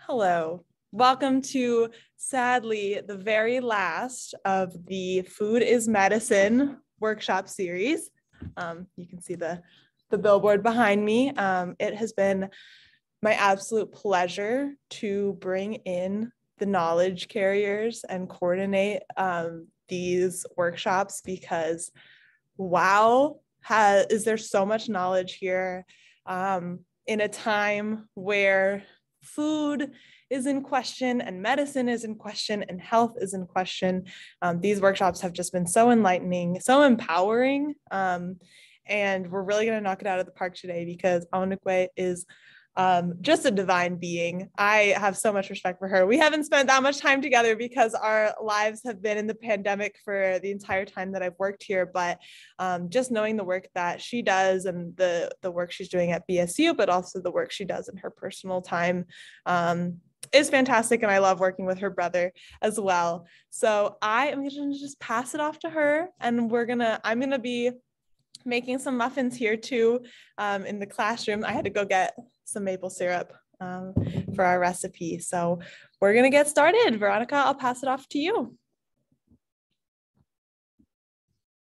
Hello. Welcome to, sadly, the very last of the Food is Medicine workshop series. You can see the billboard behind me. It has been my absolute pleasure to bring in the knowledge carriers and coordinate these workshops because, wow, is there so much knowledge here in a time where food is in question and medicine is in question and health is in question. These workshops have just been so enlightening, so empowering. And we're really going to knock it out of the park today because Awanook is just a divine being. I have so much respect for her. We haven't spent that much time together because our lives have been in the pandemic for the entire time that I've worked here, but just knowing the work that she does and the work she's doing at BSU, but also the work she does in her personal time is fantastic. And I love working with her brother as well. So I am going to just pass it off to her, and I'm going to be making some muffins here too in the classroom. I had to go get some maple syrup for our recipe. So we're going to get started. Veronica, I'll pass it off to you.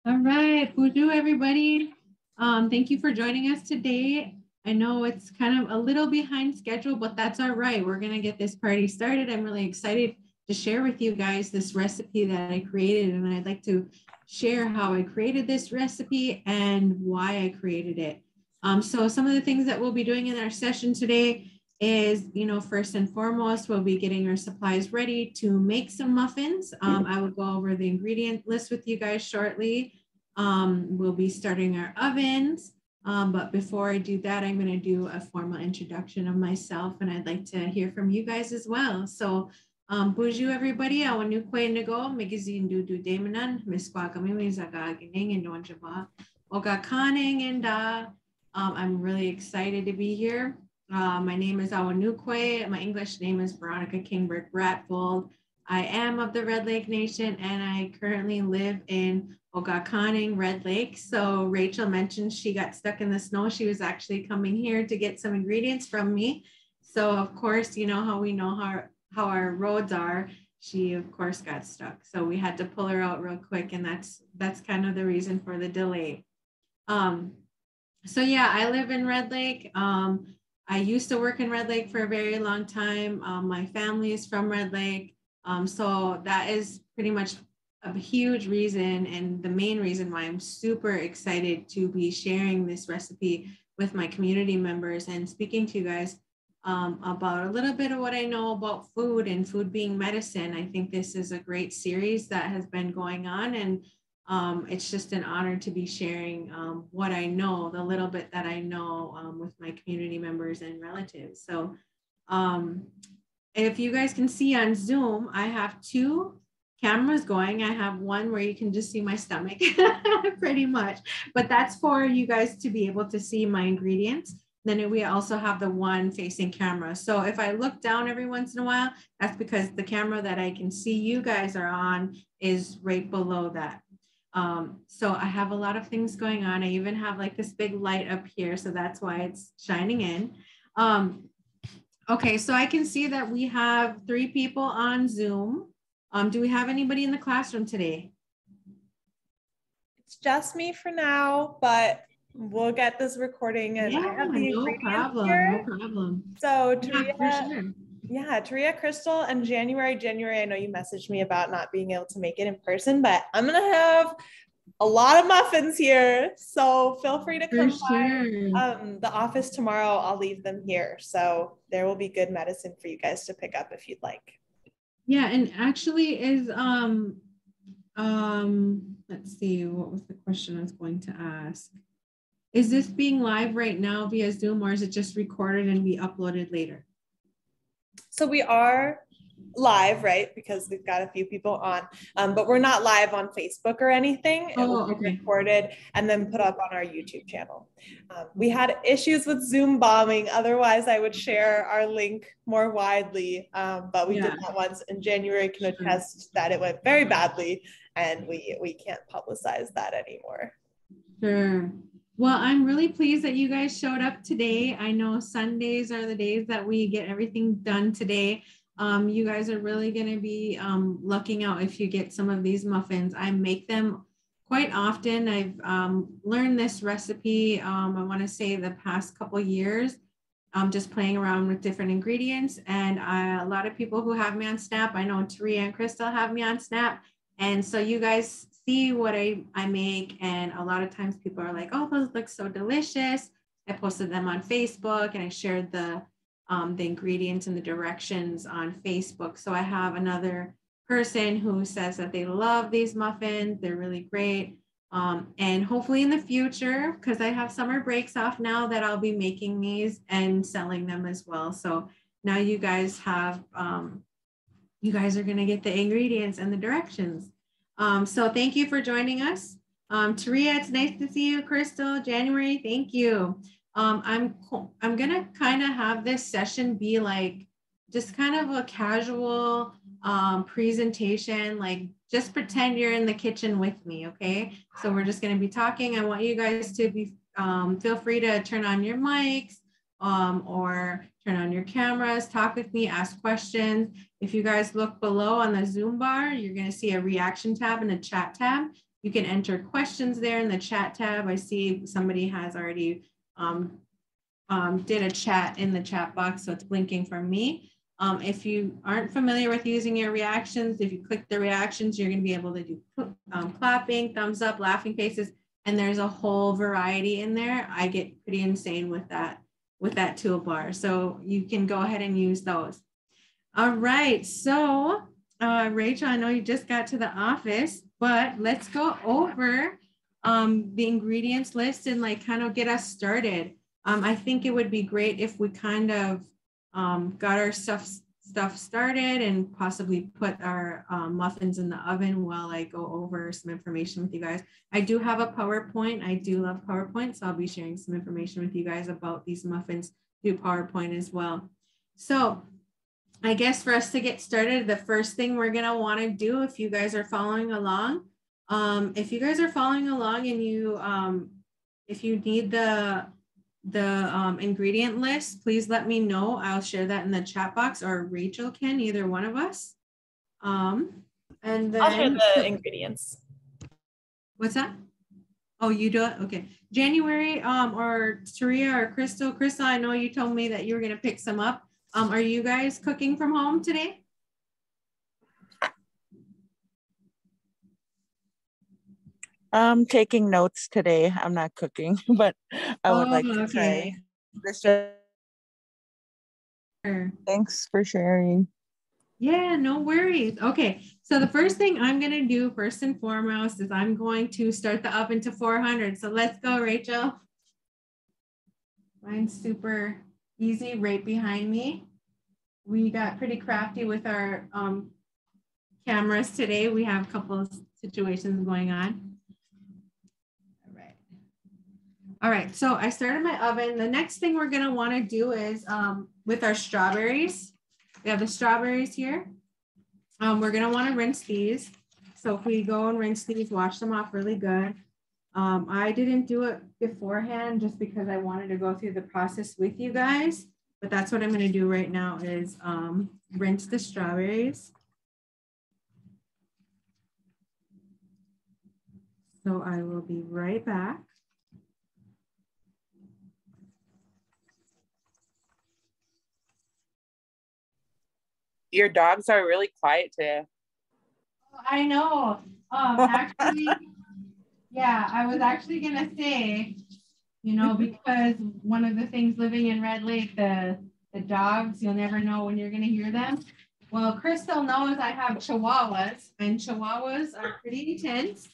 All right, bonjour everybody. Thank you for joining us today. I know it's kind of a little behind schedule, but that's all right. We're going to get this party started. I'm really excited to share with you guys this recipe that I created, and I'd like to share how I created this recipe and why I created it. So some of the things that we'll be doing in our session today is, first and foremost, we'll be getting our supplies ready to make some muffins. I will go over the ingredient list with you guys shortly. We'll be starting our ovens. But before I do that, I'm going to do a formal introduction of myself, and I'd like to hear from you guys as well. So bonjour everybody. Awanook nego magazine do demanan misqua kami mizaga gining and donjaba oga kaning and I'm really excited to be here. My name is Awanook. My English name is Veronica Kingberg Bratvold. I am of the Red Lake Nation, and I currently live in Ogakaning, Red Lake. So Rachel mentioned she got stuck in the snow. She was actually coming here to get some ingredients from me. So of course, you know how we know how our roads are. She of course got stuck. So we had to pull her out real quick, and that's kind of the reason for the delay. So yeah, I live in Red Lake. I used to work in Red Lake for a very long time. My family is from Red Lake. So that is pretty much a huge reason, and the main reason why I'm super excited to be sharing this recipe with my community members and speaking to you guys about a little bit of what I know about food and food being medicine. I think this is a great series that has been going on, and it's just an honor to be sharing what I know, the little bit that I know with my community members and relatives. So if you guys can see on Zoom, I have two cameras going. I have one where you can just see my stomach pretty much, but that's for you guys to be able to see my ingredients. Then we also have the one facing camera. So if I look down every once in a while, that's because the camera that I can see you guys are on is right below that. So I have a lot of things going on. I even have like this big light up here, so that's why it's shining in. Okay, so I can see that we have 3 people on Zoom. Do we have anybody in the classroom today? It's just me for now, but we'll get this recording, and I have the ingredients here. No problem. So Taria, Crystal, and January, I know you messaged me about not being able to make it in person, but I'm going to have a lot of muffins here. So feel free to come by the office tomorrow. I'll leave them here. So there will be good medicine for you guys to pick up if you'd like. Yeah, and actually is, let's see, what was the question I was going to ask? Is this being live right now via Zoom, or is it just recorded and be uploaded later? So we are live, right? Because we've got a few people on, but we're not live on Facebook or anything. It will be recorded and then put up on our YouTube channel. We had issues with Zoom bombing. Otherwise, I would share our link more widely, but we did that once, and January can attest that it went very badly, and we can't publicize that anymore. Sure. Well, I'm really pleased that you guys showed up today. I know Sundays are the days that we get everything done today. You guys are really going to be looking out if you get some of these muffins. I make them quite often. I've learned this recipe, I want to say the past couple years, just playing around with different ingredients. And a lot of people who have me on Snap, I know Taria and Crystal have me on Snap. And so you guys see what I make. And a lot of times people are like, oh, those look so delicious. I posted them on Facebook and I shared the ingredients and the directions on Facebook. So I have another person who says that they love these muffins. They're really great. And hopefully in the future, because I have summer breaks off now, that I'll be making these and selling them as well. So now you guys have, you guys are going to get the ingredients and the directions. So thank you for joining us. Taria, it's nice to see you. Crystal, January, thank you. I'm going to kind of have this session be like just kind of a casual presentation, like just pretend you're in the kitchen with me, okay? So we're just going to be talking. I want you guys to be feel free to turn on your mics or turn on your cameras, talk with me, ask questions. If you guys look below on the Zoom bar, you're going to see a reaction tab and a chat tab. You can enter questions there in the chat tab. I see somebody has already did a chat in the chat box, so it's blinking for me. If you aren't familiar with using your reactions, if you click the reactions, you're going to be able to do clapping, thumbs up, laughing faces, and there's a whole variety in there. I get pretty insane with that toolbar, so you can go ahead and use those. All right, so Rachel, I know you just got to the office, but let's go over the ingredients list and like kind of get us started. I think it would be great if we kind of got our stuff started and possibly put our muffins in the oven while I go over some information with you guys. I do have a PowerPoint. I do love PowerPoint, so I'll be sharing some information with you guys about these muffins through PowerPoint as well. So I guess for us to get started, the first thing we're gonna wanna do, if you guys are following along, and you, if you need the ingredient list, please let me know. I'll share that in the chat box, or Rachel can, either one of us. And then I'll share the ingredients. What's that? Oh, you do it? Okay. January, or Taria or Crystal. Crystal, I know you told me that you were going to pick some up. Are you guys cooking from home today? I'm taking notes today. I'm not cooking, but I would like to try. Thanks for sharing. Yeah, no worries. Okay, so the first thing I'm going to do first and foremost is I'm going to start the oven to 400. So let's go, Rachel. Mine's super easy right behind me. We got pretty crafty with our cameras today. We have a couple of situations going on. All right, so I started my oven. The next thing we're gonna wanna do is with our strawberries. We have the strawberries here. We're gonna wanna rinse these. So if we go and rinse these, wash them off really good. I didn't do it beforehand just because I wanted to go through the process with you guys, but that's what I'm gonna do right now is rinse the strawberries. So I will be right back. Your dogs are really quiet today. I know. Actually, yeah, I was actually gonna say, you know, because one of the things living in Red Lake, the dogs, you'll never know when you're gonna hear them. Well, Crystal knows I have Chihuahuas, and Chihuahuas are pretty intense.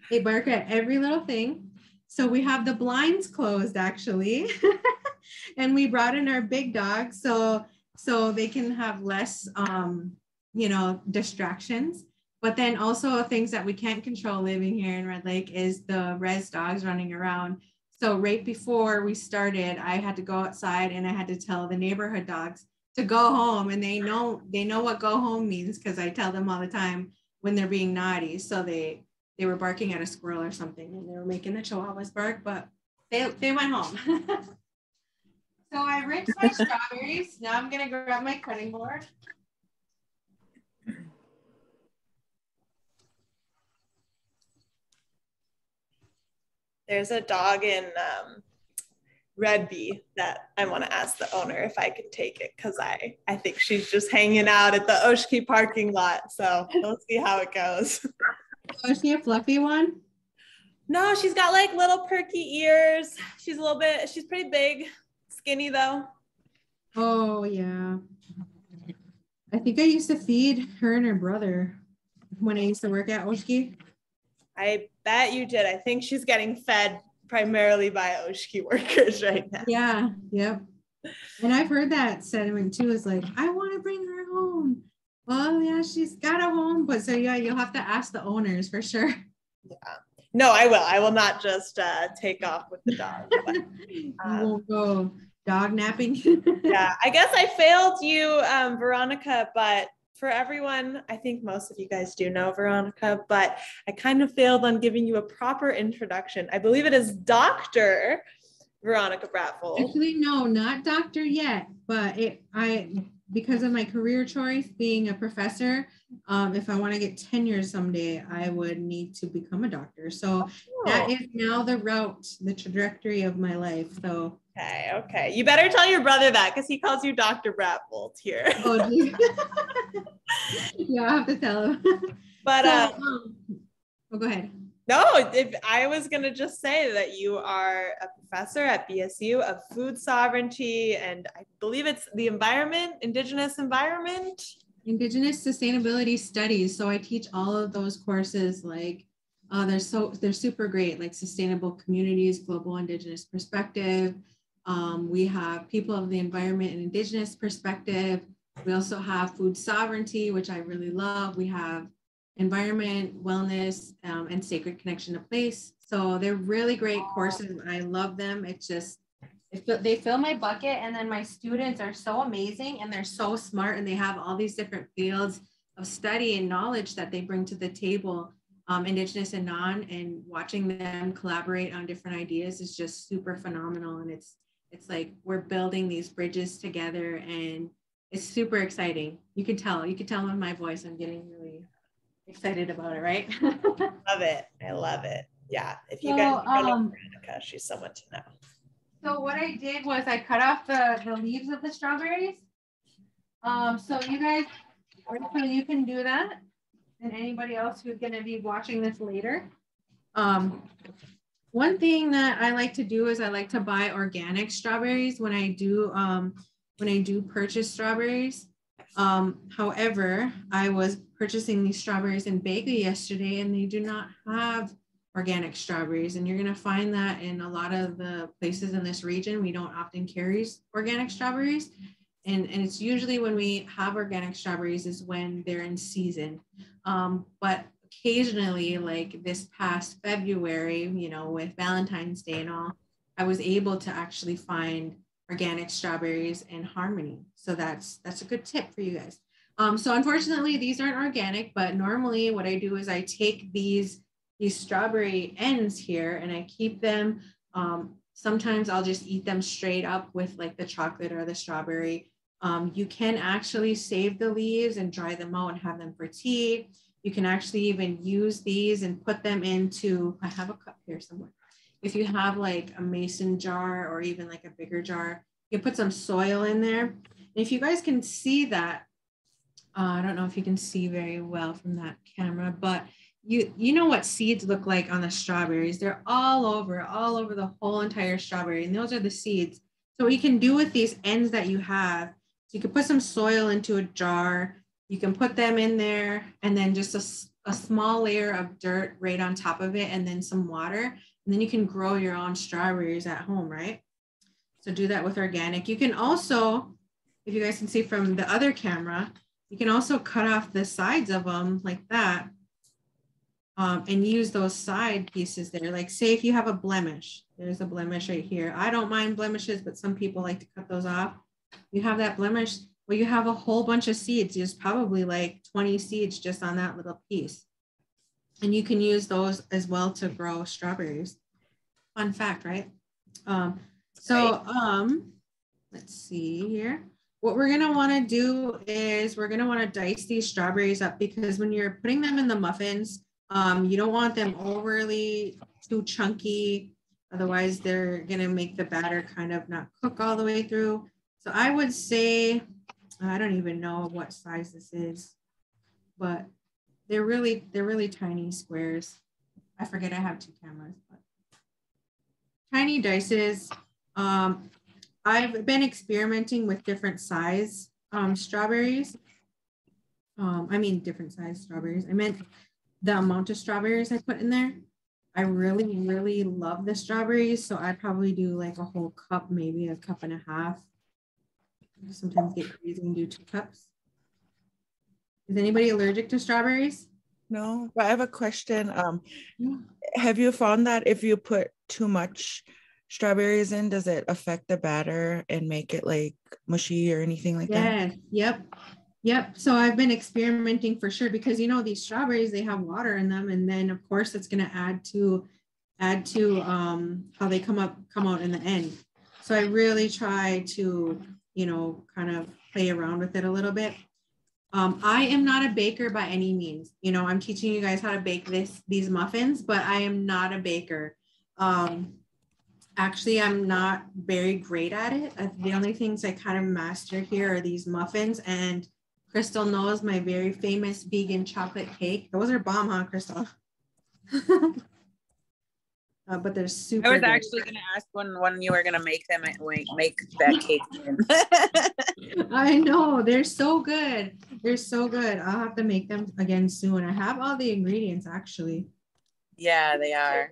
They bark at every little thing. So we have the blinds closed actually, and we brought in our big dog so they can have less, you know, distractions. But then also things that we can't control living here in Red Lake is the res dogs running around. So right before we started, I had to go outside and I had to tell the neighborhood dogs to go home, and they know what go home means because I tell them all the time when they're being naughty. So they were barking at a squirrel or something and they were making the Chihuahuas bark, but they went home. So I rinsed my strawberries. Now I'm gonna grab my cutting board. There's a dog in Red Bee that I want to ask the owner if I could take it, because I think she's just hanging out at the Oshki parking lot. So we'll see how it goes. Oh, is she a fluffy one? No, she's got like little perky ears. She's pretty big, skinny though. Oh yeah. I think I used to feed her and her brother when I used to work at Oshki. I bet you did. I think she's getting fed primarily by Oshki workers right now. Yeah, yep. And I've heard that sentiment too, is like, I want to bring her home. Well, yeah, she's got a home, but so yeah, you'll have to ask the owners for sure. Yeah. No, I will. I will not just take off with the dog. But, you won't go dog napping. Yeah, I guess I failed you, Veronica, but for everyone, I think most of you guys do know Veronica, but I kind of failed on giving you a proper introduction. I believe it is Dr. Veronica Bratvold. Actually, no, not doctor yet, but because of my career choice, being a professor, if I want to get tenure someday, I would need to become a doctor. So that is now the route, the trajectory of my life. So okay. You better tell your brother that, because he calls you Dr. Bratvold here. Oh, geez. Yeah, I'll have to tell him. But go ahead. No, if I was going to just say that you are a professor at BSU of food sovereignty, and I believe it's the indigenous Indigenous sustainability studies. So I teach all of those courses, like they're super great, like sustainable communities, global indigenous perspective. We have people of the environment and indigenous perspective. We also have food sovereignty, which I really love. We have environment, wellness, and sacred connection to place. So they're really great courses. I love them. It's just, they fill my bucket, and then my students are so amazing and they're so smart, and they have all these different fields of study and knowledge that they bring to the table, indigenous and non, and watching them collaborate on different ideas is just super phenomenal. And it's like we're building these bridges together, and it's super exciting. You can tell in my voice, I'm getting really excited about it, right? Love it. I love it. Yeah. If you guys don't know Veronica, she's someone to know. So what I did was I cut off the leaves of the strawberries. So you can do that, and anybody else who's going to be watching this later. One thing that I like to do is I like to buy organic strawberries when I do purchase strawberries. However, I was purchasing these strawberries in Bagley yesterday, and they do not have organic strawberries. And you're going to find that in a lot of the places in this region, we don't often carry organic strawberries. And it's usually when we have organic strawberries is when they're in season. But occasionally, like this past February, with Valentine's Day and all, I was able to actually find organic strawberries in Harmony. So that's a good tip for you guys. So unfortunately, these aren't organic, but normally what I do is I take these strawberry ends here and I keep them. Sometimes I'll just eat them straight up with like the chocolate or the strawberry. You can actually save the leaves and dry them out and have them for tea. You can actually even use these and put them into, I have a cup here somewhere. If you have like a mason jar or even like a bigger jar, you can put some soil in there. And if you guys can see that, I don't know if you can see very well from that camera, but you know what seeds look like on the strawberries. They're all over the whole entire strawberry. And those are the seeds. So what you can do with these ends that you have, so you can put some soil into a jar. You can put them in there and then just a small layer of dirt right on top of it and then some water. And then you can grow your own strawberries at home, right? So do that with organic. You can also, if you guys can see from the other camera, you can also cut off the sides of them like that and use those side pieces there. Like say if you have a blemish, there's a blemish right here. I don't mind blemishes, but some people like to cut those off. You have that blemish, well, you have a whole bunch of seeds. There's probably like 20 seeds just on that little piece. And you can use those as well to grow strawberries. Fun fact, right? Let's see here. What we're gonna wanna do is we're gonna wanna dice these strawberries up, because when you're putting them in the muffins, you don't want them overly too chunky. Otherwise, they're gonna make the batter kind of not cook all the way through. So I would say, I don't even know what size this is, but they're really tiny squares. I forget I have 2 cameras, but tiny dices. I've been experimenting with different size strawberries. I mean, different size strawberries. I meant the amount of strawberries I put in there. I really love the strawberries. So I'd probably do like a whole cup, maybe a cup and a half. Sometimes get crazy and do 2 cups. Is anybody allergic to strawberries? No, but I have a question. Have you found that if you put too much strawberries in, does it affect the batter and make it like mushy or anything like that? Yep. So I've been experimenting for sure, because you know these strawberries, they have water in them, and then of course it's going to add to how they come out in the end. So I really try to, you know, kind of play around with it a little bit. I am not a baker by any means. You know, I'm teaching you guys how to bake these muffins, but I am not a baker. Actually, I'm not very great at it. The only things I kind of master here are these muffins, and Crystal knows my very famous vegan chocolate cake. Those are bomb, huh, Crystal? But they're super I was good. actually going to ask when you were going to make them, make that cake. I know, they're so good. They're so good. I'll have to make them again soon. I have all the ingredients, actually. Yeah, they are.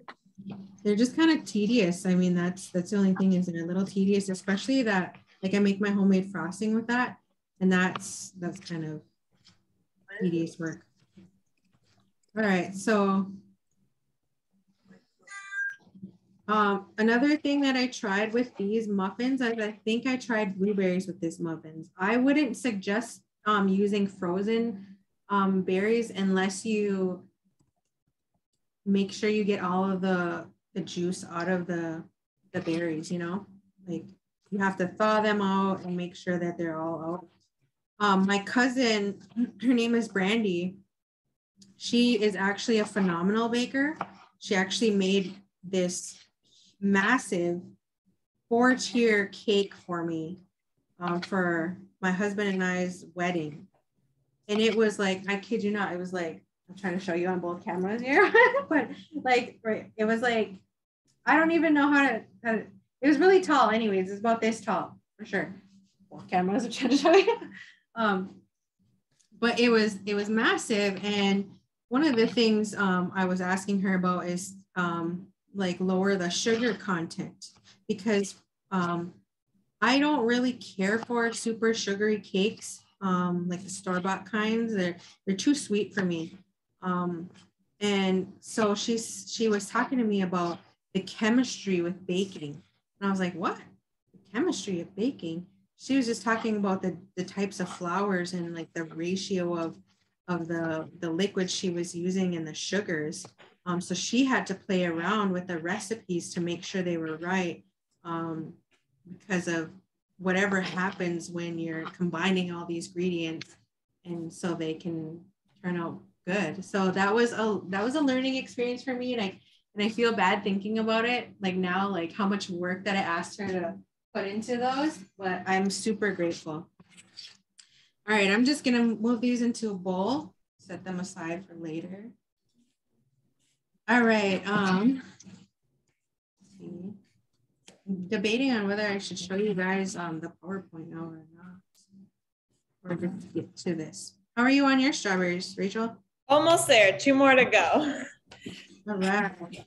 They're just kind of tedious. I mean, that's the only thing, is they're a little tedious, especially that, like, I make my homemade frosting with that, and that's kind of tedious work. All right, so another thing that I tried with these muffins is I think I tried blueberries with these muffins. I wouldn't suggest using frozen berries unless you make sure you get all of the juice out of the berries, you know, like you have to thaw them out and make sure that they're all out. My cousin, her name is Brandy. She is actually a phenomenal baker. She actually made this massive 4-tier cake for me for my husband and I's wedding. And it was like, I kid you not, it was like, I'm trying to show you on both cameras here, but like, right, it was like, I don't even know how to, it was really tall anyways. It's about this tall for sure. Both cameras are trying to show you. But it was massive. And one of the things I was asking her about is like lower the sugar content, because I don't really care for super sugary cakes, like the store-bought kinds. They're too sweet for me. And so she was talking to me about the chemistry with baking. And I was like, what? The chemistry of baking? She was just talking about the types of flours and like the ratio of the liquid she was using and the sugars. So she had to play around with the recipes to make sure they were right, because of whatever happens when you're combining all these ingredients, and so they can turn out good. So that was a learning experience for me, and I feel bad thinking about it, like now, like how much work that I asked her to put into those, but I'm super grateful. All right, I'm just gonna move these into a bowl, set them aside for later. All right, let's see. I'm debating on whether I should show you guys the PowerPoint now or not, or just get to this. How are you on your strawberries, Rachel? Almost there, 2 more to go. All right.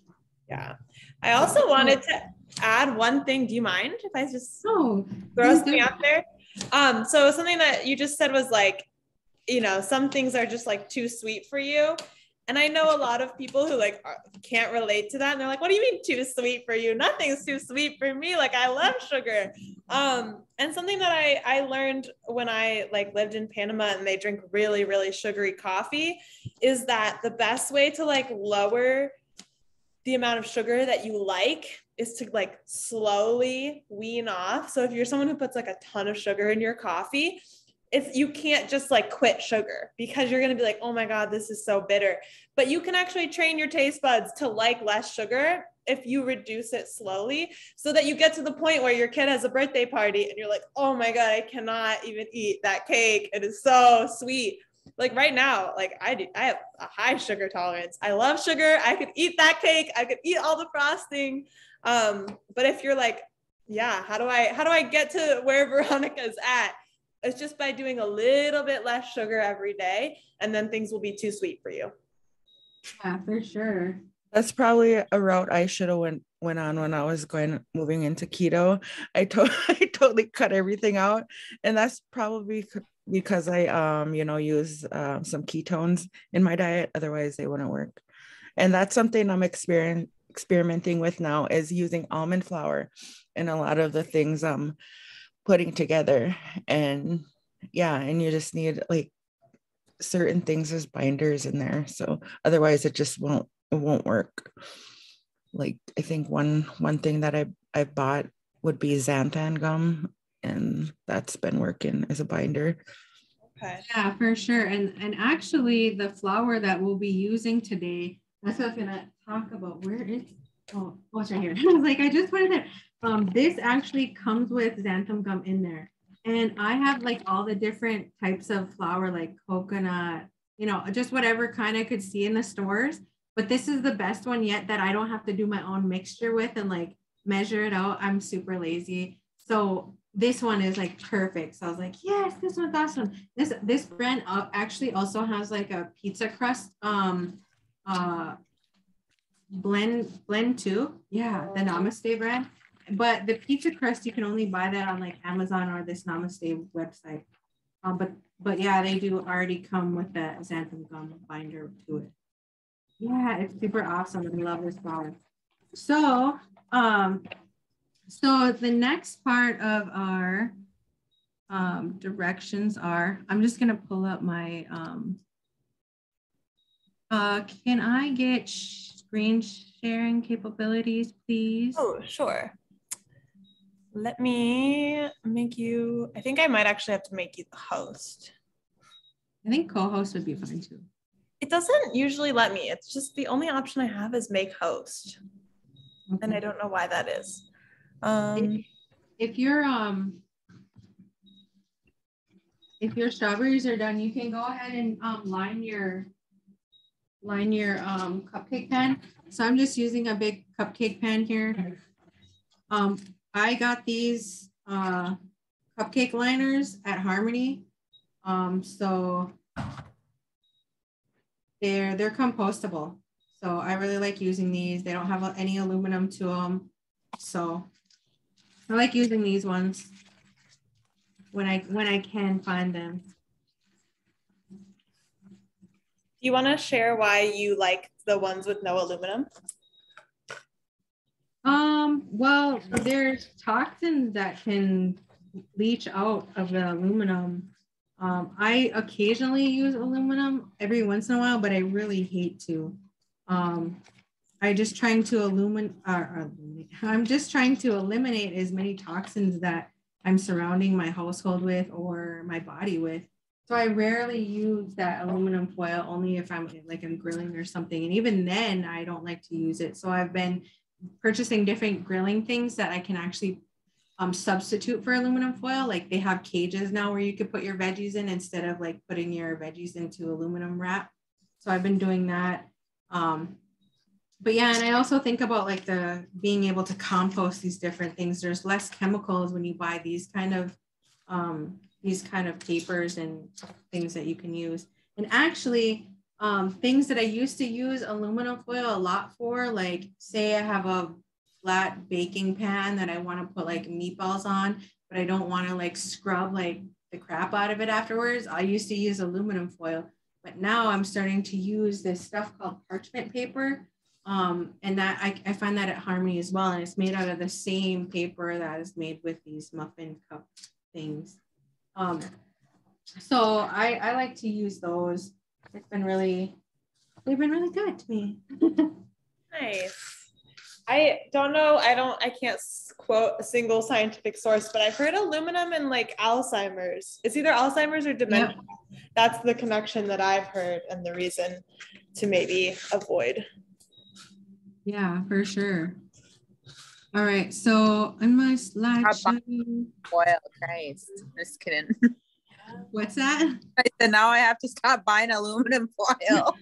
Yeah. I also wanted to add one thing. Do you mind if I just throw something out there? So something that you just said was like, you know, some things are just like too sweet for you. And I know a lot of people who like can't relate to that. And they're like, what do you mean too sweet for you? Nothing's too sweet for me. Like I love sugar. And something that I learned when I like lived in Panama and they drink really, really sugary coffee is that the best way to like lower the amount of sugar that you like is to like slowly wean off. So if you're someone who puts like a ton of sugar in your coffee, you can't just like quit sugar, because you're going to be like, oh my God, this is so bitter. But you can actually train your taste buds to like less sugar if you reduce it slowly, so that you get to the point where your kid has a birthday party and you're like, oh my God, I cannot even eat that cake. It is so sweet. Like right now, like I have a high sugar tolerance. I love sugar. I could eat that cake. I could eat all the frosting. But if you're like, yeah, how do I get to where Veronica's at? It's just by doing a little bit less sugar every day, and then things will be too sweet for you. Yeah, for sure. That's probably a route I should have went on when I was moving into keto. I totally cut everything out, and that's probably because I use some ketones in my diet. Otherwise, they wouldn't work. And that's something I'm experimenting with now, is using almond flour in a lot of the things I'm putting together. And yeah, and you just need like certain things as binders in there, so otherwise it just won't work. Like I think one thing that I bought would be xanthan gum, and that's been working as a binder. Okay. Yeah, for sure. And actually the flour that we'll be using today, that's what I was gonna talk about. Where is it's right here. I was like, I just wanted it. This actually comes with xanthan gum in there. And I have like all the different types of flour, like coconut, just whatever kind I could see in the stores. But this is the best one yet that I don't have to do my own mixture with and like measure it out. I'm super lazy. So this one is like perfect. So I was like, yes, this one's awesome. This brand actually also has like a pizza crust blend too. Yeah, the Namaste brand. But the pizza crust, you can only buy that on like Amazon or this Namaste website. But yeah, they do already come with the xanthan gum binder to it. Yeah, it's super awesome. I love this flour. So, so the next part of our directions are, I'm just gonna pull up my, can I get screen sharing capabilities, please? Oh, sure. Let me make you, I think I might actually have to make you the host. I think co-host would be fine too. It doesn't usually let me. It's just the only option I have is make host. Okay. And I don't know why that is. If your strawberries are done, you can go ahead and line your cupcake pan. So I'm just using a big cupcake pan here. I got these cupcake liners at Harmony. So they're compostable. So I really like using these. They don't have any aluminum to them. So I like using these ones when I can find them. Do you want to share why you like the ones with no aluminum? Well, there's toxins that can leach out of the aluminum. I occasionally use aluminum every once in a while, but I really hate to. I'm just trying to eliminate as many toxins that I'm surrounding my household with or my body with. So I rarely use that aluminum foil, only if I'm grilling or something. And even then I don't like to use it. So I've been purchasing different grilling things that I can actually substitute for aluminum foil. Like they have cages now where you could put your veggies in instead of like putting your veggies into aluminum wrap. So I've been doing that. But yeah, and I also think about like being able to compost these different things. There's less chemicals when you buy these kind of papers and things that you can use. And actually, things that I used to use aluminum foil a lot for, like say I have a flat baking pan that I want to put like meatballs on, but I don't want to like scrub like the crap out of it afterwards. I used to use aluminum foil, but now I'm starting to use this stuff called parchment paper. And that I find that at Harmony as well. And it's made out of the same paper that is made with these muffin cup things. So I like to use those. They've been really good to me. Nice. I don't know. I can't quote a single scientific source, but I've heard aluminum and like Alzheimer's. It's either Alzheimer's or dementia. Yep. That's the connection that I've heard and the reason to maybe avoid. Yeah, for sure. All right. So on my slideshow. Oil, Christ. Just kidding. What's that? I said now I have to stop buying aluminum foil.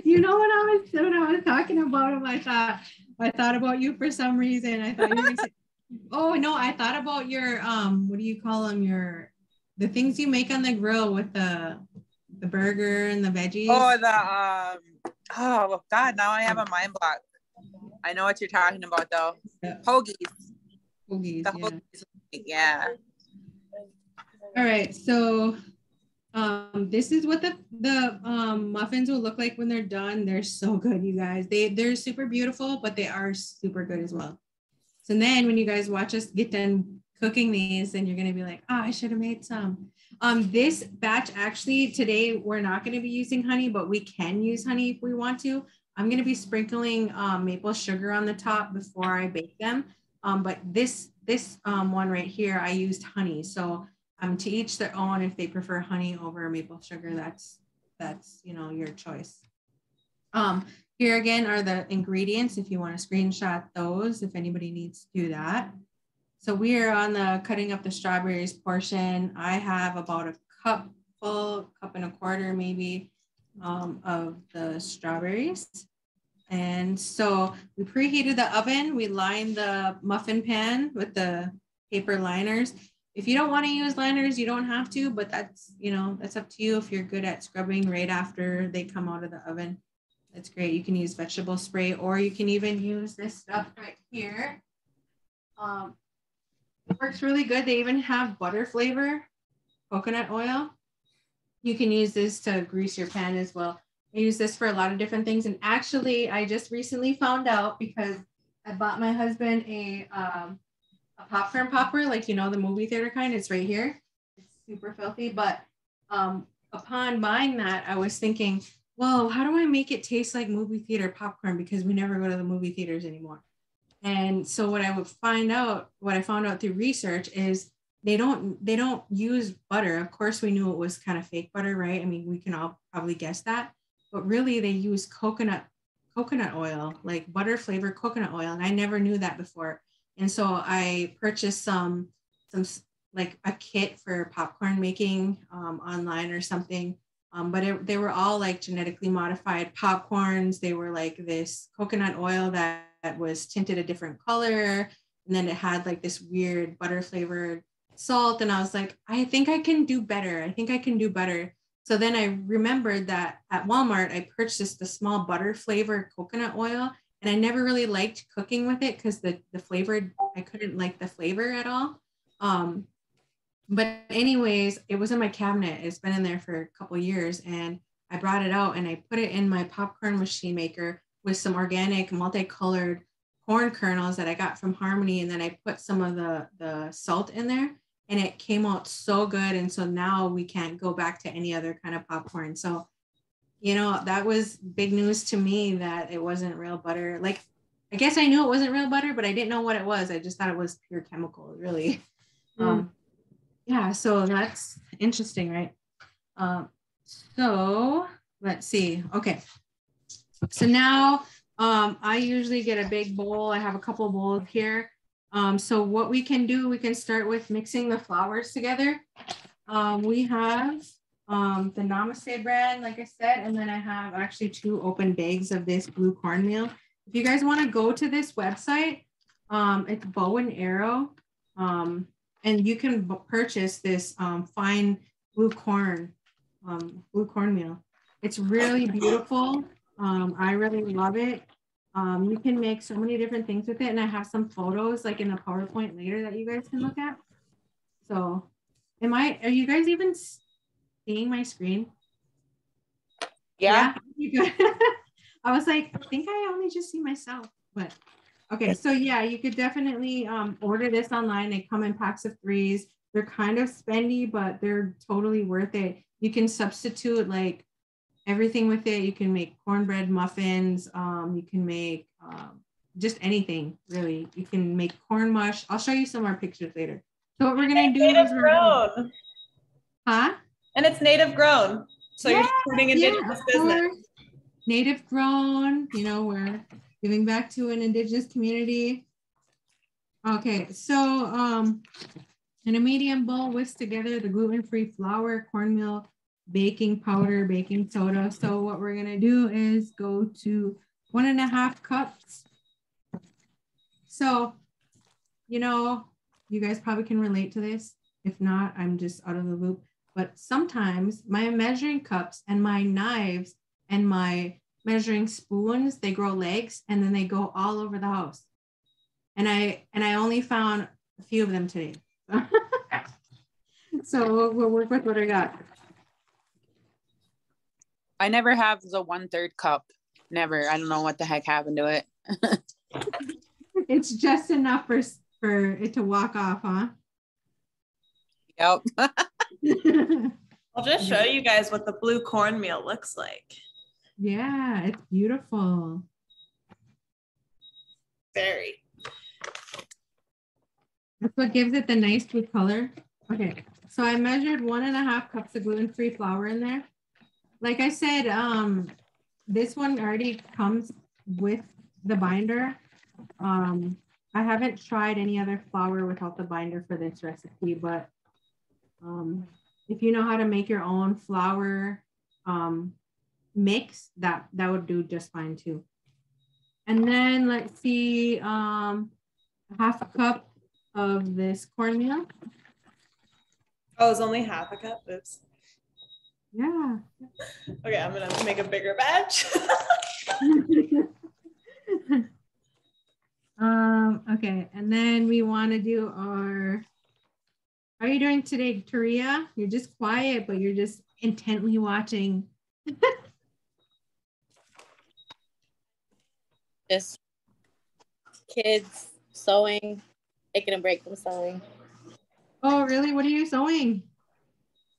You know when I was talking about him, I thought about you for some reason. I thought you were gonna say, oh no, I thought about your what do you call them? The things you make on the grill with the burger and the veggies. Oh, oh God, now I have a mind block. I know what you're talking about though. Yeah. Hoagies. Hoagies, yeah. All right, so this is what the muffins will look like when they're done. They're so good, you guys. They're super beautiful, but they are super good as well. So then when you guys watch us get done cooking these, then you're gonna be like, oh, I should have made some. This batch, actually today we're not gonna be using honey, but we can use honey if we want to. I'm gonna be sprinkling maple sugar on the top before I bake them. But this one right here, I used honey. So to each their own. If they prefer honey over maple sugar, that's your choice. Here again are the ingredients if you want to screenshot those, if anybody needs to do that. So we are on the cutting up the strawberries portion. I have about a cup and a quarter maybe of the strawberries. And so we preheated the oven. We lined the muffin pan with the paper liners. If you don't want to use liners, you don't have to, but that's up to you. If you're good at scrubbing right after they come out of the oven, that's great. You can use vegetable spray, or you can even use this stuff right here. It works really good. They even have butter flavor, coconut oil. You can use this to grease your pan as well. I use this for a lot of different things. And actually, I just recently found out because I bought my husband a popcorn popper, like, the movie theater kind. It's right here. It's super filthy. But upon buying that, I was thinking, well, how do I make it taste like movie theater popcorn? Because we never go to the movie theaters anymore. And so what I found out through research is they don't use butter. Of course, we knew it was kind of fake butter, right? I mean, we can all probably guess that. But really, they use coconut oil, like butter flavored coconut oil. And I never knew that before. And so I purchased some like a kit for popcorn making online or something. But they were all like genetically modified popcorns. They were like this coconut oil that was tinted a different color. And then it had like this weird butter flavored salt. And I was like, I think I can do better. So then I remembered that at Walmart, I purchased the small butter flavored coconut oil. And I never really liked cooking with it because the flavor, I couldn't like the flavor at all. But anyways, it was in my cabinet. It's been in there for a couple of years, and I brought it out and I put it in my popcorn machine maker with some organic multicolored corn kernels that I got from Harmony. And then I put some of the salt in there, and it came out so good. And so now we can't go back to any other kind of popcorn. So, that was big news to me that it wasn't real butter. Like, I guess I knew it wasn't real butter, but I didn't know what it was. I just thought it was pure chemical, really. Yeah, so that's interesting, right? So let's see. Okay. So now I usually get a big bowl. I have a couple of bowls here. So what we can do, we can start with mixing the flours together. We have the Namaste brand, like I said, and then I have actually 2 open bags of this blue cornmeal. If you guys want to go to this website, it's Bow and Arrow. And you can purchase this fine blue cornmeal. It's really beautiful. I really love it. You can make so many different things with it. And I have some photos like in the PowerPoint later that you guys can look at. So are you guys even seeing my screen? Yeah. I was like, I think I only just see myself, but okay. So yeah, you could definitely order this online. They come in packs of 3s. They're kind of spendy, but they're totally worth it. You can substitute like everything with it. You can make cornbread muffins. You can make just anything really. You can make corn mush. I'll show you some more pictures later. So what we're gonna do native is grown. Huh? And it's native grown. So you're supporting indigenous business. Course. Native grown, you know, we're giving back to an indigenous community. Okay, so in a medium bowl, whisk together the gluten-free flour, cornmeal, baking powder, baking soda. So what we're gonna do is go to 1.5 cups. So, you know, you guys probably can relate to this. If not, I'm just out of the loop. But sometimes my measuring cups and my knives and my measuring spoons, they grow legs and then they go all over the house. And I only found a few of them today. So we'll work with what I got. I never have the 1/3 cup. Never. I don't know what the heck happened to it. It's just enough for it to walk off, huh? Yep. I'll just show you guys what the blue cornmeal looks like. Yeah, it's beautiful. Very. That's what gives it the nice blue color. Okay, so I measured 1.5 cups of gluten-free flour in there. Like I said, this one already comes with the binder. I haven't tried any other flour without the binder for this recipe, but if you know how to make your own flour mix, that would do just fine too. And then let's see, 1/2 cup of this cornmeal. Oh, it's only 1/2 cup. Oops. Yeah. Okay, I'm gonna make a bigger batch. Okay, and then we want to do our. How are you doing today, Taria? You're just quiet, but you're just intently watching. Just kids sewing, taking a break from sewing. Oh, really? What are you sewing?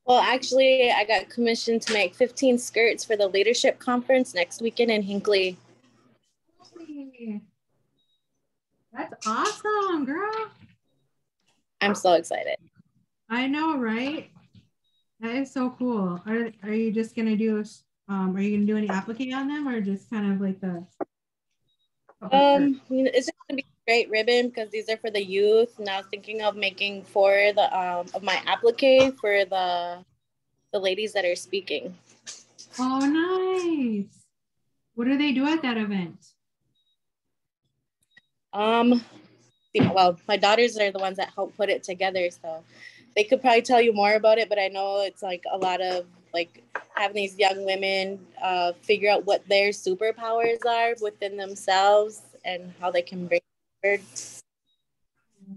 Well, actually, I got commissioned to make 15 skirts for the leadership conference next weekend in Hinckley. Hey, that's awesome, girl. I'm so excited. I know, right? That is so cool. Are you just gonna do are you gonna do any applique on them or just kind of like the You know, it's just gonna be straight ribbon because these are for the youth. And I was thinking of making 4 the of my applique for the ladies that are speaking. Oh, nice. What do they do at that event? Well, my daughters are the ones that help put it together, so they could probably tell you more about it, but I know it's like a lot of like having these young women figure out what their superpowers are within themselves and how they can bring forward.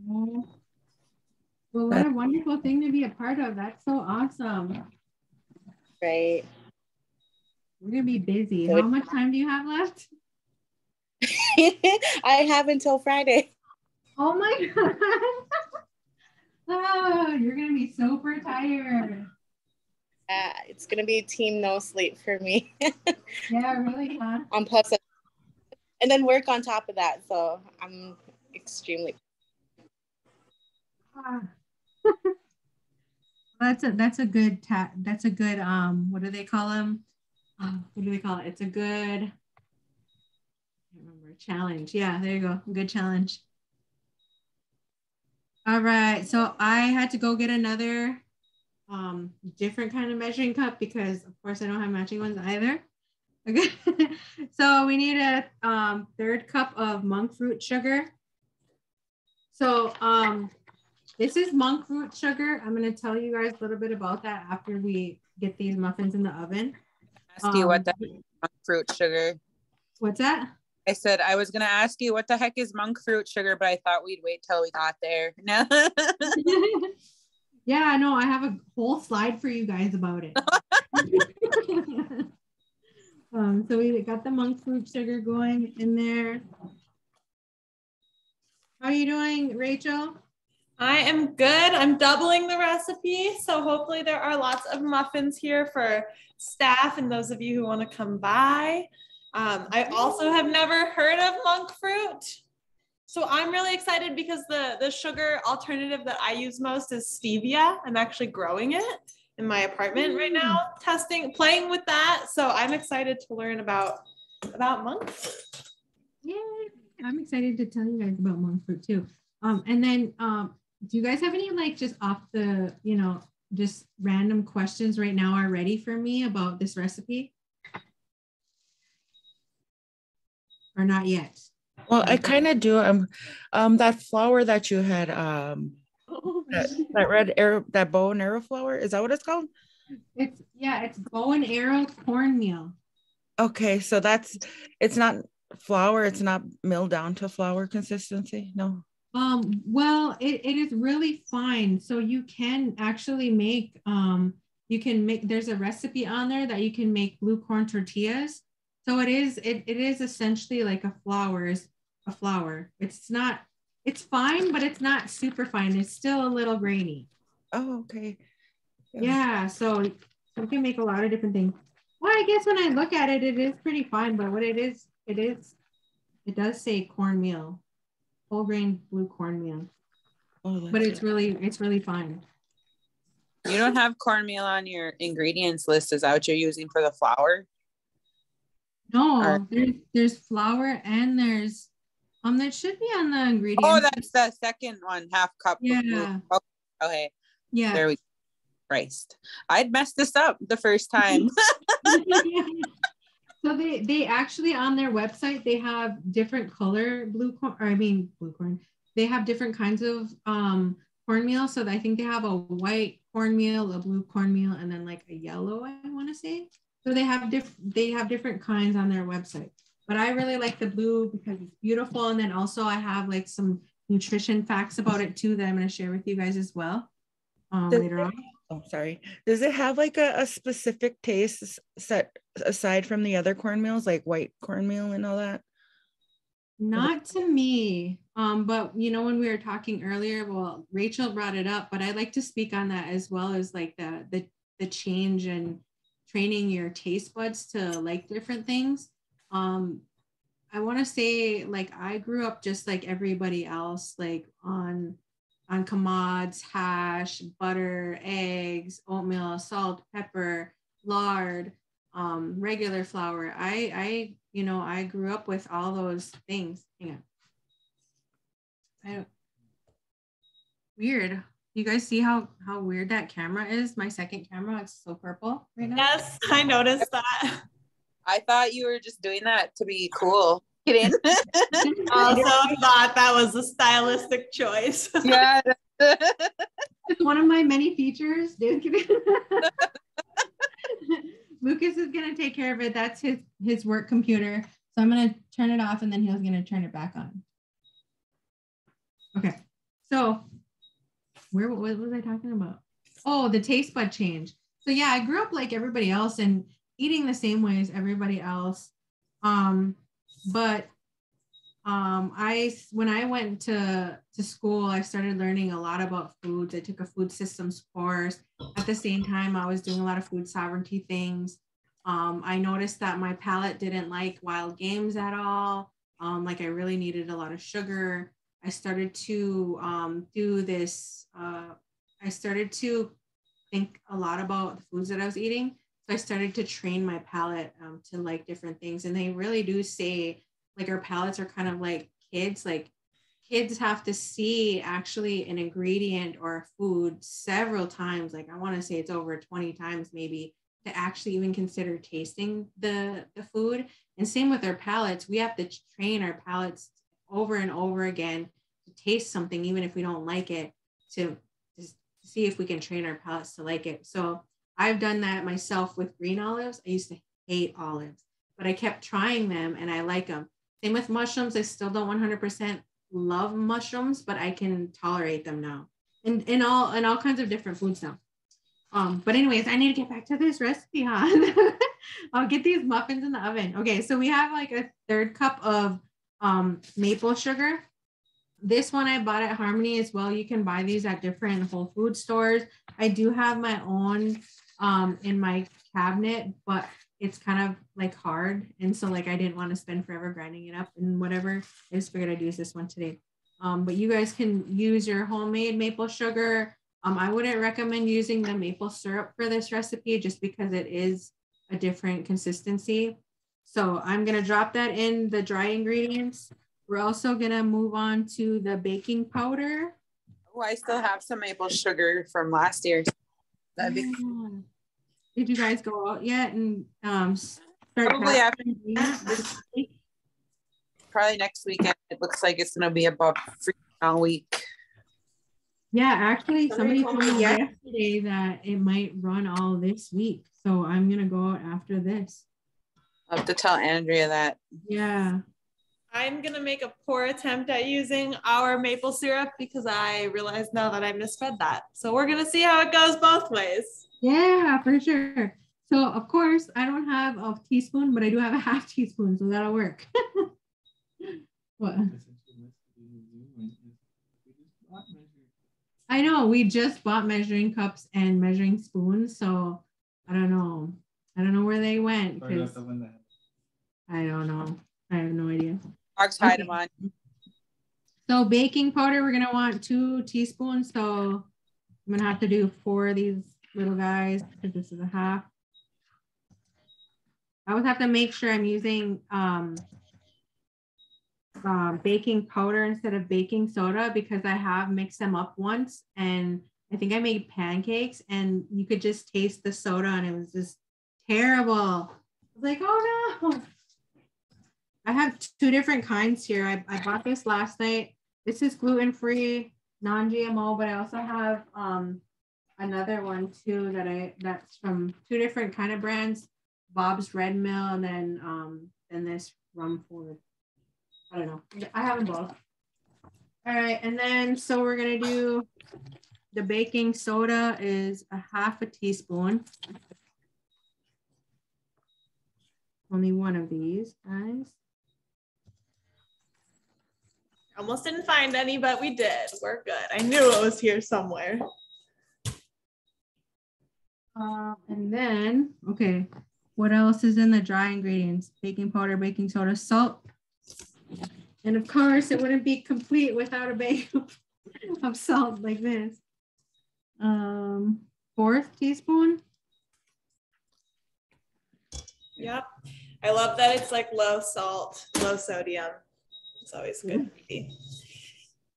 Well, what a wonderful thing to be a part of. That's so awesome. Right. We're gonna be busy. How much time do you have left? I have until Friday. Oh my God. Oh, you're gonna be super tired. It's gonna be team no sleep for me. Yeah, really, huh? On plus, and then work on top of that. So I'm extremely. That's a good what do they call them? What do they call it? It's a good, I can't remember, challenge. Yeah, there you go. Good challenge. All right, so I had to go get another different kind of measuring cup because of course I don't have matching ones either. Okay, so we need a 1/3 cup of monk fruit sugar. So this is monk fruit sugar. I'm going to tell you guys a little bit about that after we get these muffins in the oven. Ask you what the heck is monk fruit sugar. What's that? I said I was gonna ask you what the heck is monk fruit sugar, but I thought we'd wait till we got there. No. Yeah, no, I have a whole slide for you guys about it. So we got the monk fruit sugar going in there. How are you doing, Rachel? I am good. I'm doubling the recipe. So hopefully there are lots of muffins here for staff and those of you who want to come by. I also have never heard of monk fruit. So I'm really excited because the sugar alternative that I use most is stevia. I'm actually growing it in my apartment right now, playing with that. So I'm excited to learn about monk fruit. Yeah, I'm excited to tell you guys about monk fruit too. And then do you guys have any like just off the, just random questions right now are ready for me about this recipe? Or not yet? Well, I kind of do. That flour that you had, that red arrow, that bow and arrow flour, is that what it's called? It's bow and arrow cornmeal. Okay, so it's not flour, it's not milled down to flour consistency, no? Well, it is really fine. So you can actually make, there's a recipe on there that you can make blue corn tortillas. So it is essentially like a flour. It's fine, but it's not super fine. It's still a little grainy. Oh, okay. Yeah, so you can make a lot of different things. Well, I guess when I look at it, it is pretty fine, but what it does say cornmeal, whole grain blue cornmeal. Oh, but it's really fine. You don't have cornmeal on your ingredients list. Is that what you're using for the flour? No, there's flour and there's that should be on the ingredients. Oh, that's the second one, half cup. Yeah. Oh, okay. Yeah. There we go. Christ. I'd messed this up the first time. So they actually on their website they have different color blue corn. They have different kinds of cornmeal. So I think they have a white cornmeal, a blue cornmeal, and then like a yellow, I want to say. So they have different kinds on their website. But I really like the blue because it's beautiful. And then also I have like some nutrition facts about it too that I'm going to share with you guys as well later on. Oh, sorry. Does it have like a specific taste set aside from the other cornmeals, like white cornmeal and all that? Not to me. But when we were talking earlier, well, Rachel brought it up, but I'd like to speak on that as well as like the change in training your taste buds to like different things. I want to say like I grew up just like everybody else, like on commods, hash, butter, eggs, oatmeal, salt, pepper, lard, regular flour. I grew up with all those things. Hang on. Weird. You guys see how weird that camera is? My second camera, it's so purple right now. Yes, I noticed that. I thought you were just doing that to be cool. Kidding. Also thought that was a stylistic choice. Yeah. It's one of my many features. Lucas is going to take care of it. That's his work computer. So I'm going to turn it off and then he's going to turn it back on. Okay. So what was I talking about? Oh, the taste bud change. So yeah, I grew up like everybody else and eating the same way as everybody else. But when I went to school, I started learning a lot about foods. I took a food systems course. At the same time, I was doing a lot of food sovereignty things. I noticed that my palate didn't like wild games at all. Like I really needed a lot of sugar. I started to do this. I started to think a lot about the foods that I was eating. So I started to train my palate to like different things. And they really do say like our palates are kind of like kids. Like kids have to see actually an ingredient or a food several times. Like I want to say it's over 20 times maybe to actually even consider tasting the food. And same with our palates. We have to train our palates over and over again to taste something, even if we don't like it, to see if we can train our palates to like it. So I've done that myself with green olives. I used to hate olives, but I kept trying them and I like them. Same with mushrooms. I still don't 100% love mushrooms, but I can tolerate them now. And in all kinds of different foods now. But anyways, I need to get back to this recipe, huh? I'll get these muffins in the oven. Okay, so we have like a 1/3 cup of maple sugar. This one I bought at Harmony as well. You can buy these at different Whole Food stores. I do have my own in my cabinet, but it's kind of like hard. And so like I didn't want to spend forever grinding it up and whatever. I just figured I'd use this one today. But you guys can use your homemade maple sugar. I wouldn't recommend using the maple syrup for this recipe just because it is a different consistency. So I'm going to drop that in the dry ingredients. We're also going to move on to the baking powder. Oh, I still have some maple sugar from last year. That'd be cool. Did you guys go out yet and start? Probably after this week. Probably next weekend. It looks like it's going to be about all week. Yeah, actually, somebody told me yesterday that it might run all this week. So I'm going to go out after this. I'll have to tell Andrea that. Yeah. I'm going to make a poor attempt at using our maple syrup because I realize now that I misread that. So we're going to see how it goes both ways. Yeah, for sure. So, of course, I don't have a teaspoon, but I do have a half teaspoon, so that'll work. What? I know, we just bought measuring cups and measuring spoons, so I don't know. I don't know where they went. I don't know. I have no idea. Dogs hide them on. So baking powder, we're going to want 2 teaspoons. So I'm going to have to do 4 of these little guys because this is a half. I always have to make sure I'm using baking powder instead of baking soda because I have mixed them up once and I think I made pancakes and you could just taste the soda and it was just terrible. I was like, oh no. I have 2 different kinds here. I bought this last night. This is gluten-free, non-GMO, but I also have another one too that's from 2 different kind of brands, Bob's Red Mill and then this Rumford. I don't know. I have them both. All right, and then so we're gonna do the baking soda is a half a teaspoon. Only one of these, guys. Almost didn't find any, but we did. We're good. I knew it was here somewhere. And then, okay, what else is in the dry ingredients? Baking powder, baking soda, salt. And of course, it wouldn't be complete without a bag of salt like this. 4th teaspoon. Yep. I love that it's like low salt, low sodium. It's always good.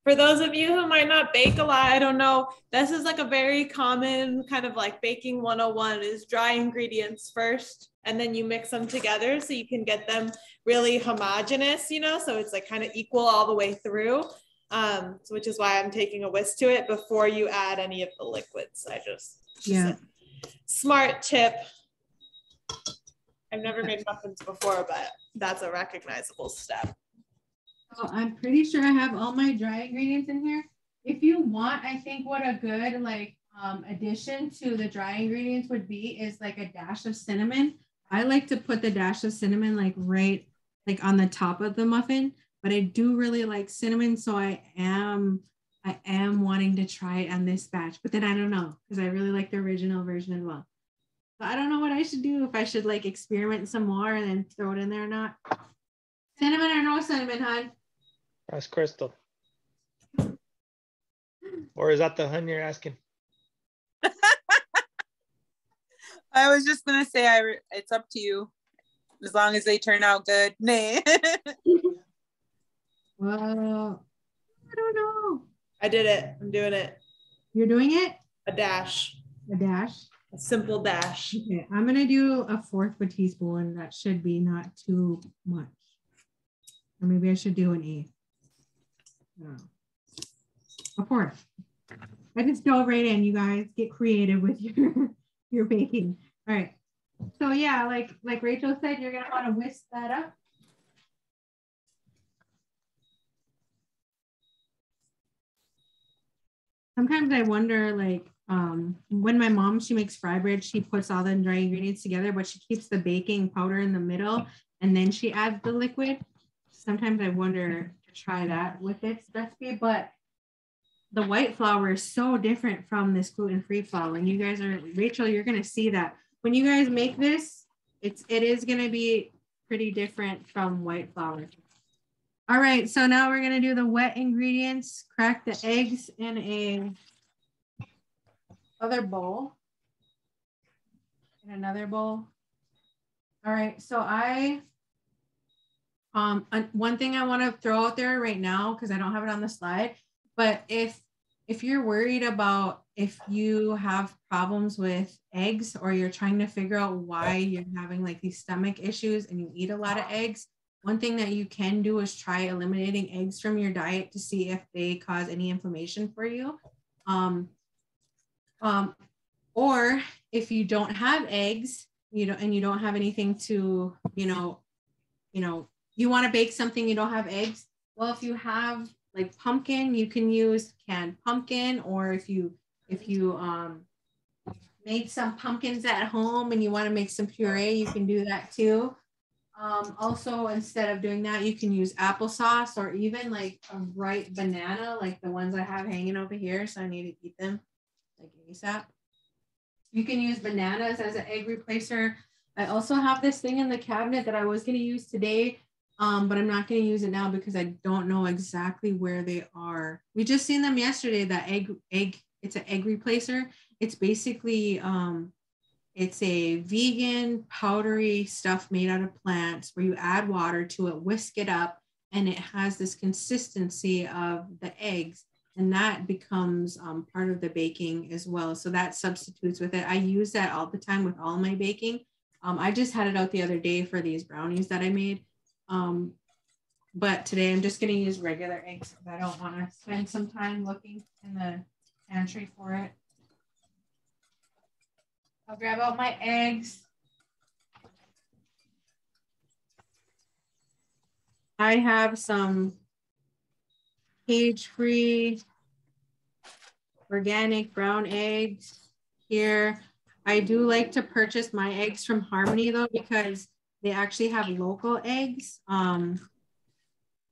For those of you who might not bake a lot, I don't know, this is like a very common kind of like baking 101 is dry ingredients first, and then you mix them together so you can get them really homogeneous, you know, so it's like kind of equal all the way through, which is why I'm taking a whisk to it before you add any of the liquids. Yeah. Smart tip. I've never made muffins before, but that's a recognizable step. So I'm pretty sure I have all my dry ingredients in here. If you want, I think what a good like addition to the dry ingredients would be is like a dash of cinnamon. I like to put the dash of cinnamon like right like on the top of the muffin, but I do really like cinnamon, so I am wanting to try it on this batch, but then I don't know because I really like the original version as well. So I don't know what I should do, if I should like experiment some more and then throw it in there or not. Cinnamon or no cinnamon, hon? That's Crystal. Or is that the hun you're asking? I was just gonna say it's up to you, as long as they turn out good. Nay. Well, I don't know. I did it. I'm doing it. You're doing it? A dash. A dash? A simple dash. Okay, I'm gonna do a 1/4 of a teaspoon. That should be not too much. Or maybe I should do an 1/8. No. A 1/4. I just dove right in, you guys. Get creative with your baking. All right. So yeah, like Rachel said, you're gonna want to whisk that up. Sometimes I wonder, like, when my mom, she makes fry bread, she puts all the dry ingredients together, but she keeps the baking powder in the middle and then she adds the liquid. Sometimes I wonder to try that with this recipe, but the white flour is so different from this gluten-free flour. And you guys are, Rachel, you're going to see that when you guys make this, it is going to be pretty different from white flour. All right, so now we're going to do the wet ingredients. Crack the eggs in a other bowl. In another bowl. All right, so one thing I want to throw out there right now, because I don't have it on the slide, but if you're worried about if you have problems with eggs, or you're trying to figure out why you're having like these stomach issues and you eat a lot of eggs, one thing that you can do is try eliminating eggs from your diet to see if they cause any inflammation for you. Or if you don't have eggs, and you don't have anything to, you want to bake something, you don't have eggs. Well, if you have like pumpkin, you can use canned pumpkin, or if you made some pumpkins at home and you want to make some puree, you can do that too. Also, instead of doing that, you can use applesauce, or even like a ripe banana, like the ones I have hanging over here. So I need to eat them like ASAP. You can use bananas as an egg replacer. I also have this thing in the cabinet that I was going to use today, but I'm not going to use it now because I don't know exactly where they are. We just seen them yesterday, that egg, it's an egg replacer. It's basically, it's a vegan powdery stuff made out of plants where you add water to it, whisk it up, and it has this consistency of the eggs. And that becomes part of the baking as well. So that substitutes with it. I use that all the time with all my baking. I just had it out the other day for these brownies that I made. But today I'm just going to use regular eggs because I don't want to spend some time looking in the pantry for it. I'll grab out my eggs. I have some cage-free organic brown eggs here. I do like to purchase my eggs from Harmony though, because they actually have local eggs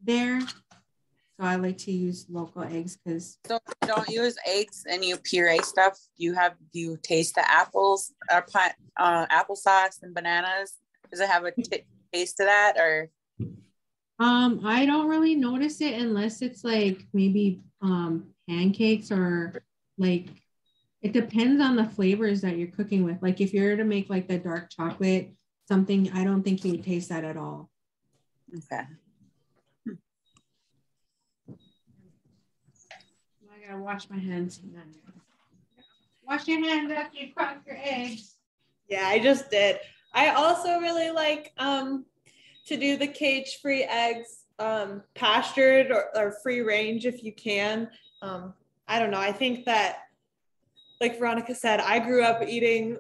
there. So I like to use local eggs because. So don't use eggs and you puree stuff. Do you taste the apples or applesauce and bananas? Does it have a taste to that, or? I don't really notice it unless it's like maybe pancakes, or like it depends on the flavors that you're cooking with. Like if you're to make like the dark chocolate something, I don't think you would taste that at all. Okay. I gotta wash my hands. Wash your hands after you crack your eggs. Yeah, I just did. I also really like to do the cage-free eggs, pastured or free range if you can. I don't know. I think that, like Veronica said, I grew up eating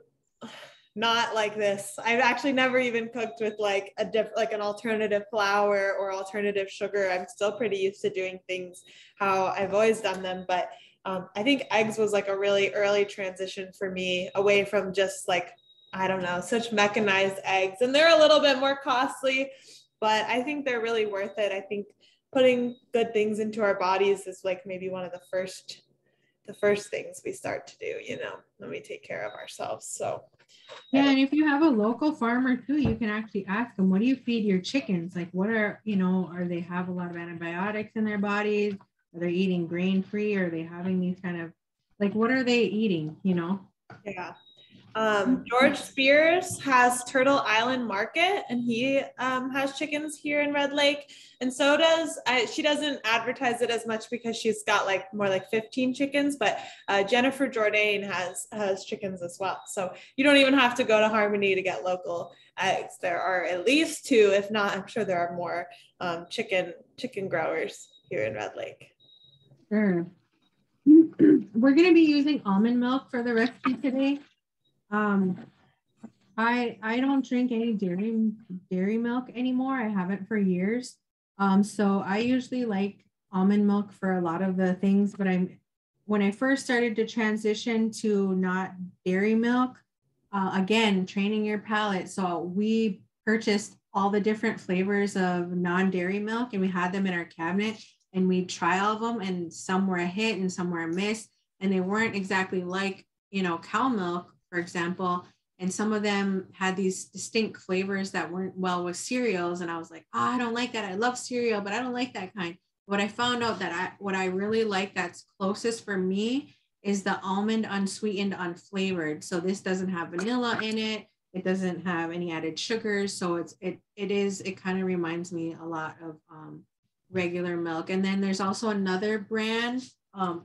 not like this. I've actually never even cooked with like an alternative flour or alternative sugar. I'm still pretty used to doing things how I've always done them. But I think eggs was like a really early transition for me away from just like, I don't know, such mechanized eggs. And they're a little bit more costly, but I think they're really worth it. I think putting good things into our bodies is like maybe one of the first things we start to do, when we take care of ourselves. So yeah, and if you have a local farmer too, you can actually ask them, what do you feed your chickens? Like what are they have a lot of antibiotics in their bodies? Are they eating grain-free? Are they having these kind of, like, what are they eating, Yeah. George Spears has Turtle Island Market, and he has chickens here in Red Lake, and so does she doesn't advertise it as much because she's got like more like 15 chickens, but Jennifer Jourdain has chickens as well. So you don't even have to go to Harmony to get local eggs. There are at least 2, if not, I'm sure there are more chicken growers here in Red Lake. Sure. We're going to be using almond milk for the recipe today. I don't drink any dairy milk anymore. I haven't for years. So I usually like almond milk for a lot of the things, but when I first started to transition to not dairy milk, again, training your palate. So we purchased all the different flavors of non-dairy milk and we had them in our cabinet and we try all of them, and some were a hit and some were a miss, and they weren't exactly like, cow milk, for example. and some of them had these distinct flavors that weren't well with cereals. And I was like, oh, I don't like that. I love cereal, but I don't like that kind. What I found out that what I really like that's closest for me is the almond unsweetened, unflavored. So this doesn't have vanilla in it. It doesn't have any added sugars. So it kind of reminds me a lot of regular milk. And then there's also another brand. I'll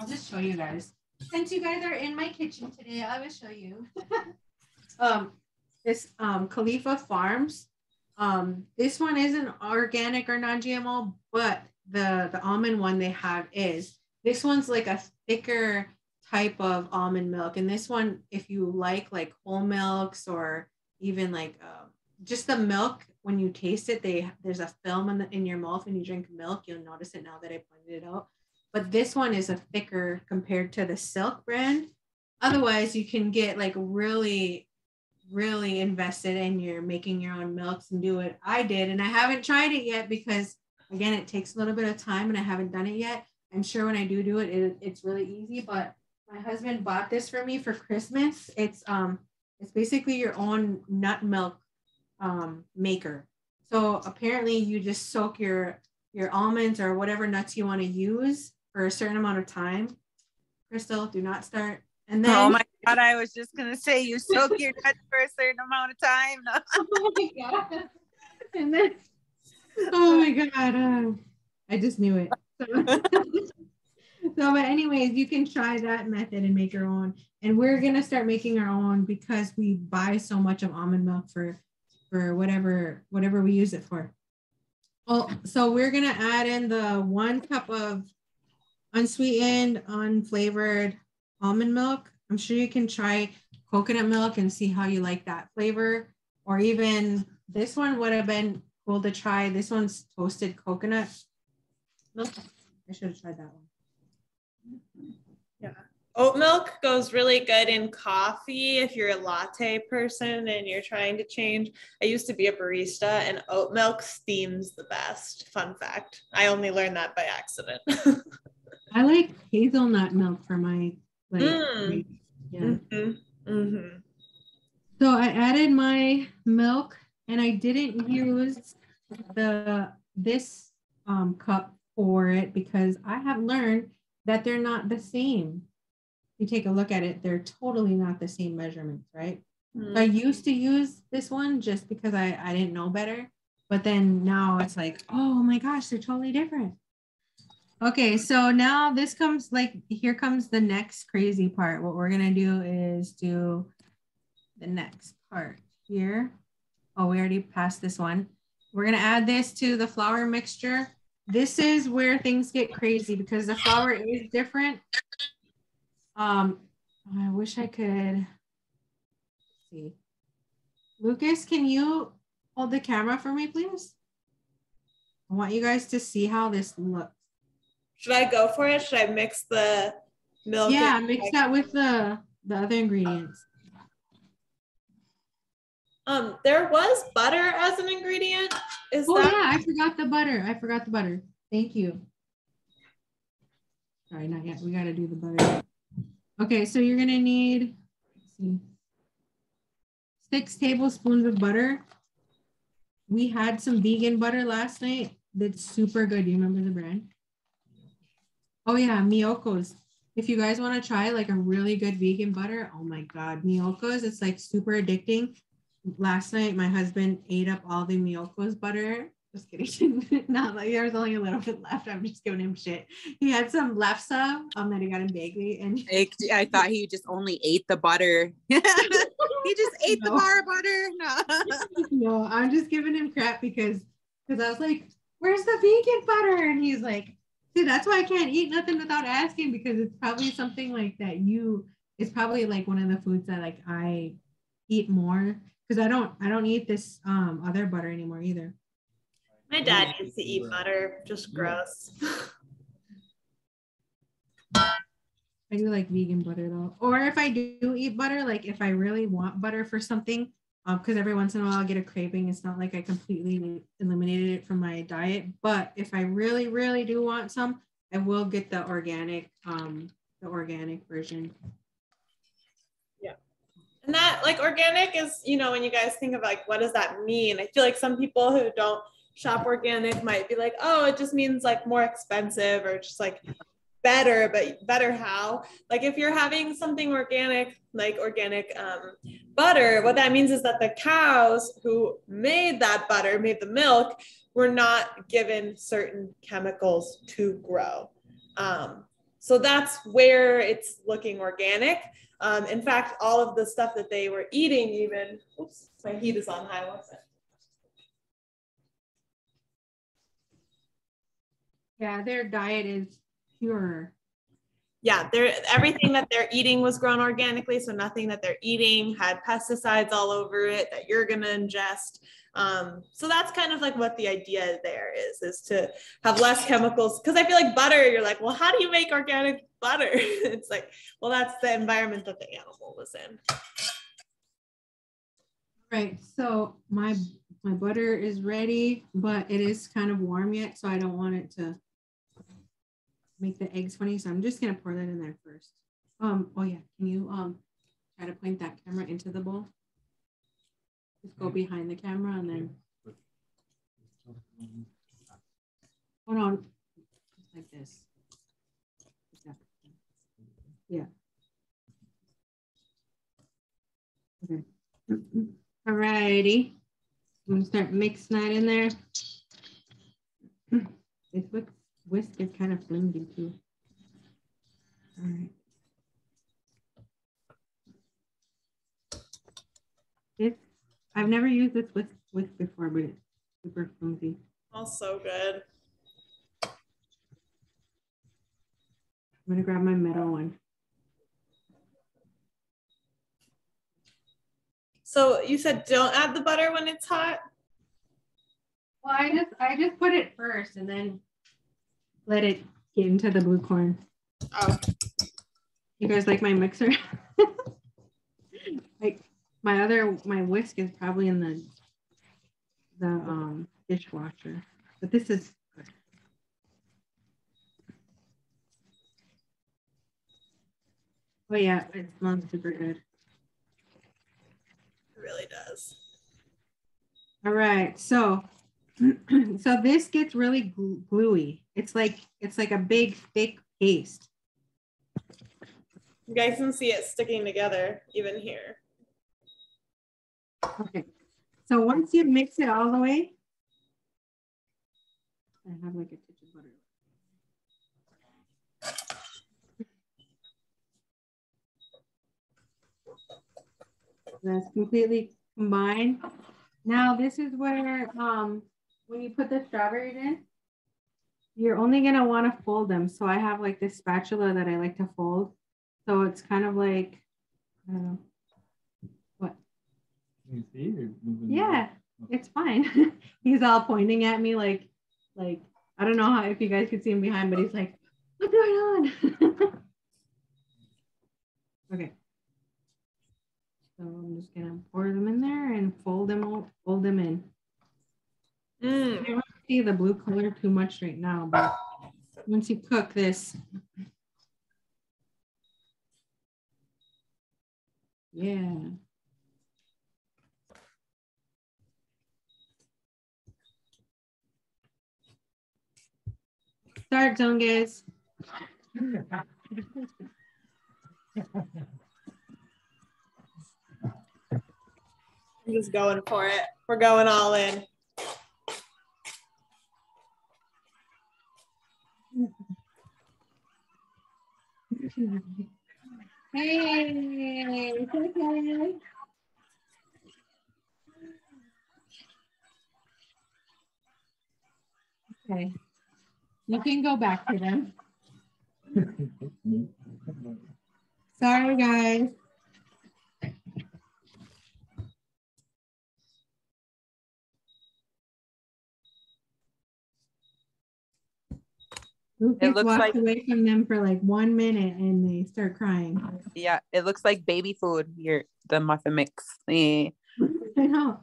just show you guys. Since you guys are in my kitchen today, I will show you. This Khalifa Farms. This one isn't organic or non-GMO, but the almond one they have is. This one's like a thicker type of almond milk. And this one, if you like whole milks or even just the milk, when you taste it, there's a film in your mouth when you drink milk. You'll notice it now that I pointed it out. But this one is a thicker compared to the Silk brand. Otherwise, you can get really, really invested in making your own milks and do what I did. And I haven't tried it yet because, again, it takes a little bit of time and I haven't done it yet. I'm sure when I do it, it's really easy. But my husband bought this for me for Christmas. It's basically your own nut milk maker. So apparently you just soak your almonds or whatever nuts you want to use for a certain amount of time. Crystal, do not start. And then, oh my God, I was just gonna say you soak your nuts for a certain amount of time. Oh my God. And then, oh my God, I just knew it. So, but anyways, you can try that method and make your own. And we're gonna start making our own because we buy so much of almond milk for whatever we use it for. Oh, so we're gonna add in the 1 cup of unsweetened, unflavored almond milk. I'm sure you can try coconut milk and see how you like that flavor. Or even this one would have been cool to try. This one's toasted coconut milk. I should have tried that one. Yeah. Oat milk goes really good in coffee if you're a latte person and you're trying to change. I used to be a barista and oat milk steams the best. Fun fact. I only learned that by accident. I like hazelnut milk for my yeah. Mm-hmm. Mm-hmm. So I added my milk and I didn't use this cup for it because I have learned that they're not the same. You take a look at it, they're totally not the same measurements, right? Mm-hmm. So I used to use this one just because I didn't know better. But then now it's like, oh my gosh, they're totally different. Okay, so now this comes here comes the next crazy part. What we're gonna do is do the next part here. Oh, we already passed this one. We're gonna add this to the flour mixture. This is where things get crazy because the flour is different. I wish I could see. Lucas, can you hold the camera for me, please? I want you guys to see how this looks. Should I go for it? Should I mix the milk? Yeah, mix that with the other ingredients. There was butter as an ingredient. Yeah, I forgot the butter. Thank you. Sorry, not yet. We got to do the butter. Okay, so you're gonna need, let's see, 6 tablespoons of butter. We had some vegan butter last night. That's super good. Do you remember the brand? Oh yeah, Miyoko's. If you guys want to try a really good vegan butter, oh my God, Miyoko's, it's super addicting. Last night, my husband ate up all the Miyoko's butter. Just kidding. Not there was only a little bit left. I'm just giving him shit. He had some lefse that he got in bakery, and I thought he just only ate the butter. He just ate the bar of butter. No. No, I'm just giving him crap because I was like, "Where's the vegan butter?" And he's like, "See, that's why I can't eat nothing without asking because it's probably something like that. It's probably one of the foods that I eat more because I don't eat this other butter anymore either." My dad used to eat butter, just gross. I do like vegan butter though. Or if I do eat butter, if I really want butter for something, because every once in a while I'll get a craving. It's not like I completely eliminated it from my diet. But if I really, really do want some, I will get the organic version. Yeah. And that like organic is, you know, when you guys think of like, what does that mean? I feel like some people who don't shop organic might be like, oh, it just means like more expensive or just like better, but better how? Like if you're having something organic, like organic butter, what that means is that the cows who made that butter, made the milk, were not given certain chemicals to grow. So that's where it's looking organic. In fact, all of the stuff that they were eating even, oops, my heat is on high, what's it? Yeah, their diet is pure. Yeah, everything that they're eating was grown organically, so nothing that they're eating had pesticides all over it that you're gonna ingest. So that's kind of like what the idea there is to have less chemicals. Because I feel like butter, you're like, well, how do you make organic butter? It's like, well, that's the environment that the animal was in. Right, so my butter is ready, but it is kind of warm yet, so I don't want it to make the eggs funny. So I'm just gonna pour that in there first. Oh yeah, can you try to point that camera into the bowl? Just go behind the camera and then. Hold on, just like this. Yeah. Okay. All righty. I'm gonna start mixing that in there. This whisk is kind of flimsy too. All right. I've never used this whisk before, but it's super flimsy. Smells so good. I'm gonna grab my metal one. So you said don't add the butter when it's hot? Well, I just put it first and then let it get into the blue corn. Oh. You guys like my mixer? Like my whisk is probably in the dishwasher, but this is good. Oh yeah, it smells super good. It really does. All right, so so this gets really gluey. It's like a big thick paste. You guys can see it sticking together even here. Okay, so once you mix it all the way, I have like a touch of butter. That's completely combined. Now this is where when you put the strawberries in, you're only gonna want to fold them. So I have like this spatula that I like to fold. So it's kind of like, I don't know, what? You see, you're moving. Yeah, it's fine. He's all pointing at me like I don't know how if you guys could see him behind, but he's like, what's going on? Okay. So I'm just gonna pour them in there and fold them in. I don't want to see the blue color too much right now, but once you cook this, yeah. Start, Zonges. I'm just going for it. We're going all in. Hey, it's okay. Okay, you can go back to them. Sorry, guys. Lucas looks walked like- away from them for like 1 minute and they start crying. Yeah, it looks like baby food here, the muffin mix. Yeah. I know.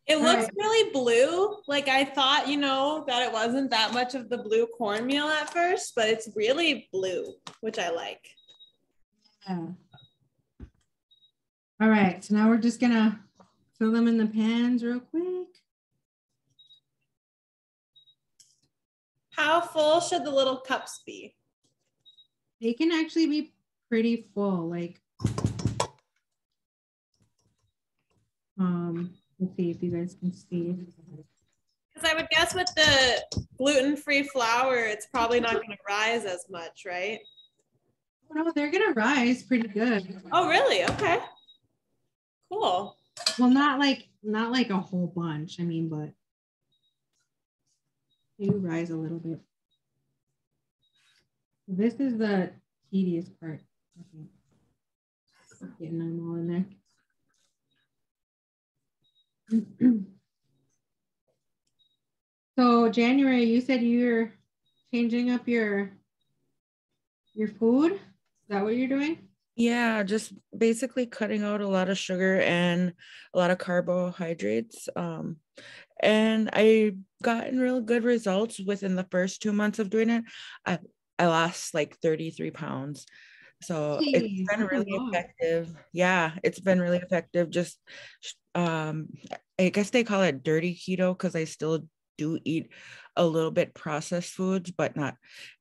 It looks right. really blue. Like I thought, you know, that it wasn't that much of the blue cornmeal at first, but it's really blue, which I like. Yeah. All right, so now we're just gonna fill them in the pans real quick. How full should the little cups be? They can actually be pretty full. Like, let's see if you guys can see. Because I would guess with the gluten-free flour, it's probably not going to rise as much, right? Oh, no, they're gonna rise pretty good. Oh, really? Okay. Cool. Well, not like a whole bunch. I mean, but they do rise a little bit. This is the tedious part. Okay. Getting them all in there. So January, you said you're changing up your food. Is that what you're doing? Yeah, just basically cutting out a lot of sugar and a lot of carbohydrates. And I gotten real good results within the first 2 months of doing it. I lost like 33 pounds. So it's been really effective. Yeah, it's been really effective. Just I guess they call it dirty keto because I still do eat a little bit processed foods, but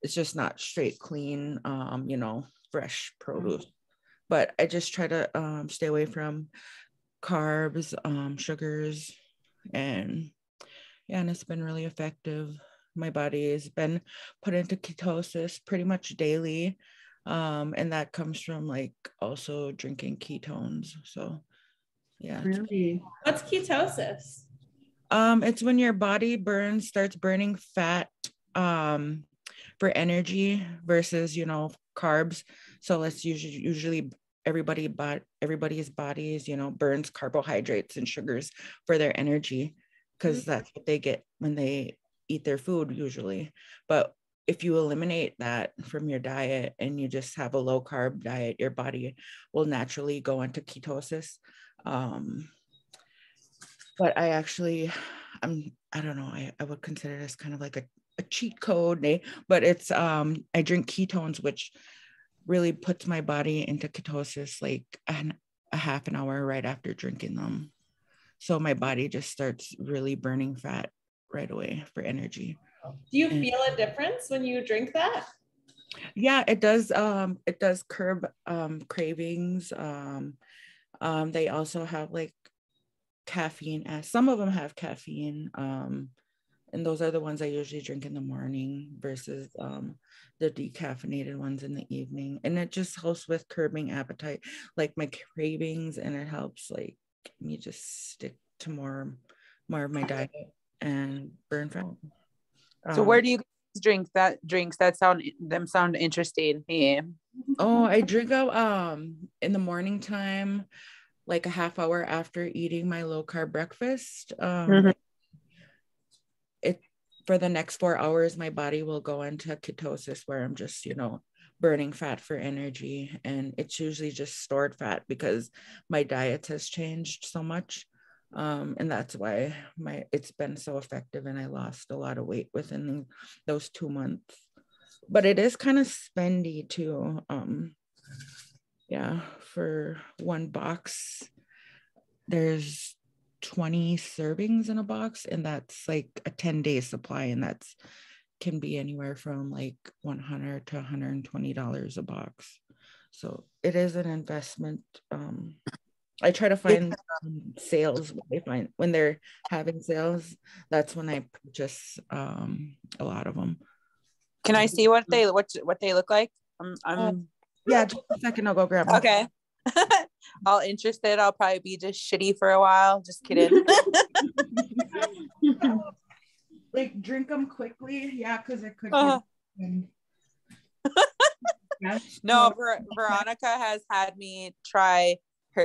it's just not straight clean, fresh produce. But I just try to stay away from carbs, sugars, and it's been really effective. My body has been put into ketosis pretty much daily. And that comes from like also drinking ketones. So yeah. Really? What's ketosis? It's when your body starts burning fat for energy versus, carbs. So let's usually everybody's bodies, burns carbohydrates and sugars for their energy because that's what they get when they eat their food usually. But if you eliminate that from your diet and you just have a low carb diet, your body will naturally go into ketosis. But I don't know, I would consider this kind of like a cheat code, but it's I drink ketones, which really puts my body into ketosis like a half an hour right after drinking them. So my body just starts really burning fat right away for energy. Do you feel a difference when you drink that? Yeah, it does. It does curb cravings. They also have like caffeine. Some of them have caffeine. And those are the ones I usually drink in the morning versus the decaffeinated ones in the evening. And it just helps with curbing appetite, like my cravings, and it helps like me just stick to more of my diet and burn fat. So where do you drink that drinks that sound interesting? Yeah. Oh, I drink out in the morning time, like a half hour after eating my low carb breakfast. It for the next 4 hours, my body will go into ketosis where I'm just, burning fat for energy. And it's usually just stored fat because my diet has changed so much. And that's why it's been so effective, and I lost a lot of weight within those 2 months. But it is kind of spendy too. For one box, there's 20 servings in a box, and that's like a 10-day supply, and that's can be anywhere from like $100 to $120 a box. So it is an investment. I try to find sales when they're having sales. That's when I purchase a lot of them. Can I see what they look like? Yeah, just a second, I'll go grab them. Okay. All interested. I'll probably be just shitty for a while. Just kidding. Like drink them quickly, yeah, because it could. No, Veronica has had me try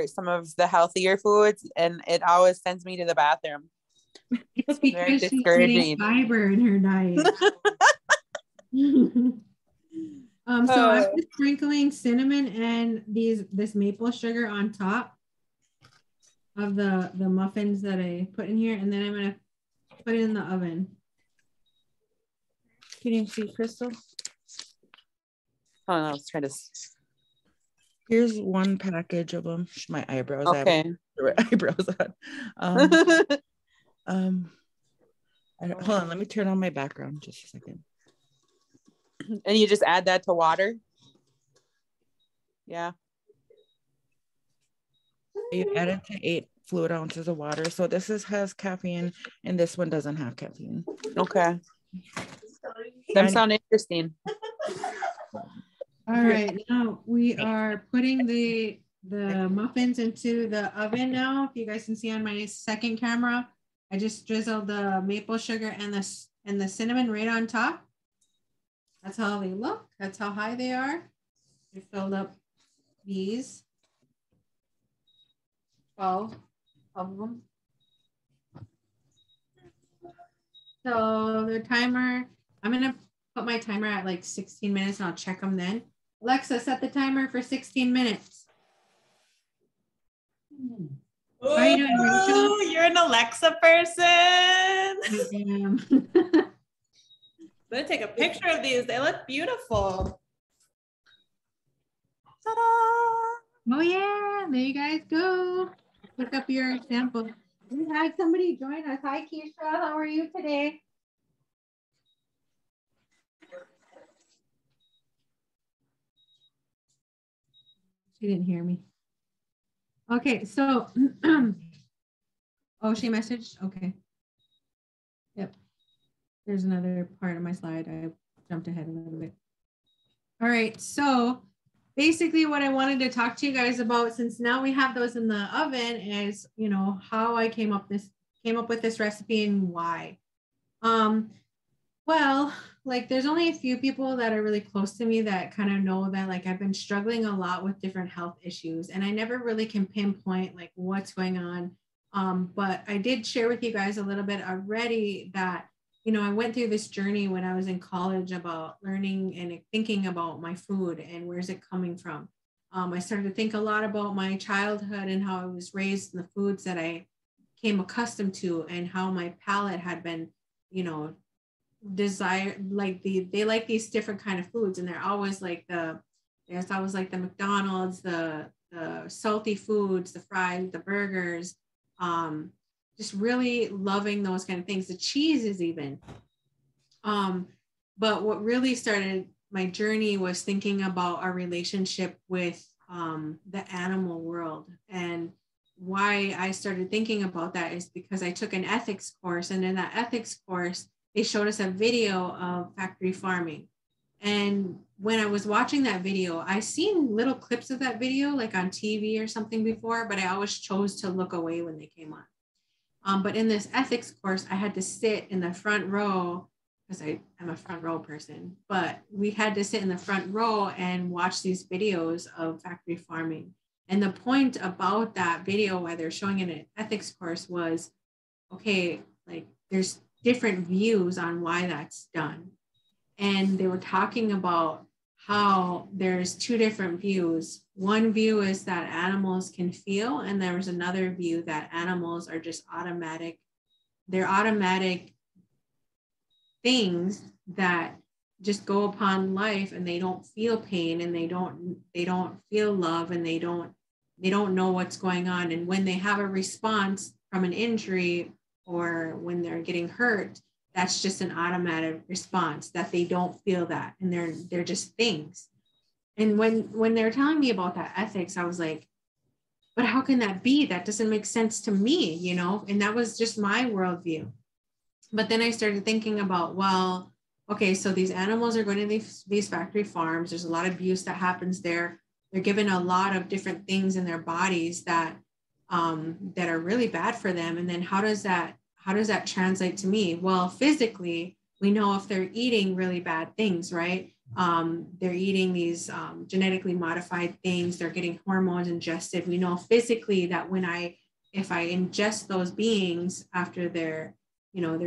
some of the healthier foods, and it always sends me to the bathroom. It's because she's getting fiber in her diet. So I'm just sprinkling cinnamon and this maple sugar on top of the muffins that I put in here, and then I'm gonna put it in the oven. Can you see, Crystal? Oh no, let's try to. Here's one package of them. My eyebrows. Okay. Eyebrows on. Hold on. Let me turn on my background just a second. And you just add that to water? Yeah. You add it to 8 fluid ounces of water. So this has caffeine, and this one doesn't have caffeine. Okay. That sounds interesting. All right, now we are putting the muffins into the oven now. If you guys can see on my second camera, I just drizzled the maple sugar and the cinnamon right on top. That's how they look. That's how high they are. We filled up these 12 of them. So the timer, I'm gonna put my timer at like 16 minutes and I'll check them then. Alexa, set the timer for 16 minutes. How are you doing, Rachel? You're an Alexa person. I am. I'm gonna take a picture of these. They look beautiful. Ta-da! Oh yeah, there you guys go. Pick up your sample. We had somebody join us. Hi, Keisha. How are you today? She didn't hear me. Okay, so, oh, she messaged? Okay. Yep. There's another part of my slide. I jumped ahead a little bit. All right, so basically what I wanted to talk to you guys about, since now we have those in the oven, is, you know, how I came up with this recipe and why. Well, like there's only a few people that are really close to me that kind of know that like I've been struggling a lot with different health issues, and I never really can pinpoint like what's going on. But I did share with you guys a little bit already that, you know, I went through this journey when I was in college about learning and thinking about my food and where's it coming from. I started to think a lot about my childhood and how I was raised in the foods that I came accustomed to, and how my palate had been, you know, desire, like they like these different kind of foods, and they're always like there's always like the McDonald's, the salty foods, the fries, the burgers, just really loving those kind of things, the cheeses even. But what really started my journey was thinking about our relationship with the animal world. And why I started thinking about that is because I took an ethics course, and in that ethics course they showed us a video of factory farming. And when I was watching that video, I seen little clips of that video like on TV or something before, but I always chose to look away when they came on. But in this ethics course, I had to sit in the front row because I'm a front row person, but we had to sit in the front row and watch these videos of factory farming. And the point about that video, why they're showing it in an ethics course, was, okay, like there's different views on why that's done. And they were talking about how there's two different views. One view is that animals can feel, and there was another view that animals are just automatic. They're automatic things that just go upon life, and they don't feel pain, and they don't feel love, and they don't know what's going on. And when they have a response from an injury or when they're getting hurt, that's just an automatic response, that they don't feel that, and they're just things. And when they're telling me about that ethics, I was like, but how can that be? That doesn't make sense to me, you know? And that was just my worldview. But then I started thinking about, well, okay, so these animals are going to these factory farms. There's a lot of abuse that happens there. They're given a lot of different things in their bodies that are really bad for them. And then how does that translate to me? Well, physically, we know if they're eating really bad things, right? They're eating these genetically modified things. They're getting hormones ingested. We know physically that if I ingest those beings after they're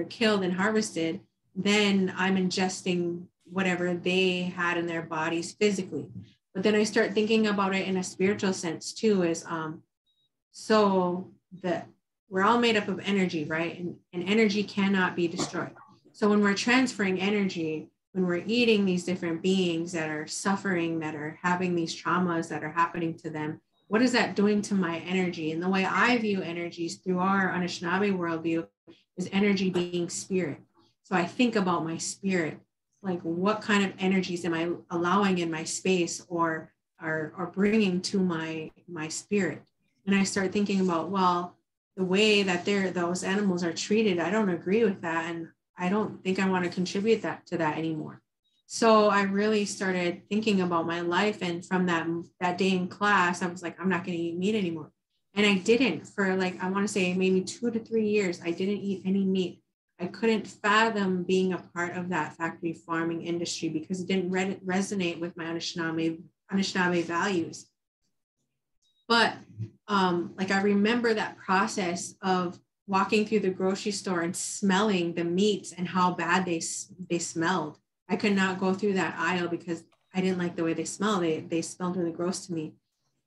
killed and harvested, then I'm ingesting whatever they had in their bodies physically. But then I start thinking about it in a spiritual sense too, is so that we're all made up of energy, right? And energy cannot be destroyed. So when we're transferring energy, when we're eating these different beings that are suffering, that are having these traumas that are happening to them, what is that doing to my energy? And the way I view energies through our Anishinaabe worldview is energy being spirit. So I think about my spirit, like what kind of energies am I allowing in my space or bringing to my spirit? And I start thinking about, well, the way that those animals are treated, I don't agree with that. And I don't think I want to contribute to that anymore. So I really started thinking about my life. And from that day in class, I was like, I'm not going to eat meat anymore. And I didn't for like, I want to say maybe 2 to 3 years. I didn't eat any meat. I couldn't fathom being a part of that factory farming industry because it didn't resonate with my Anishinaabe values. But like I remember that process of walking through the grocery store and smelling the meats and how bad they smelled. I could not go through that aisle because I didn't like the way they smelled. They smelled really gross to me.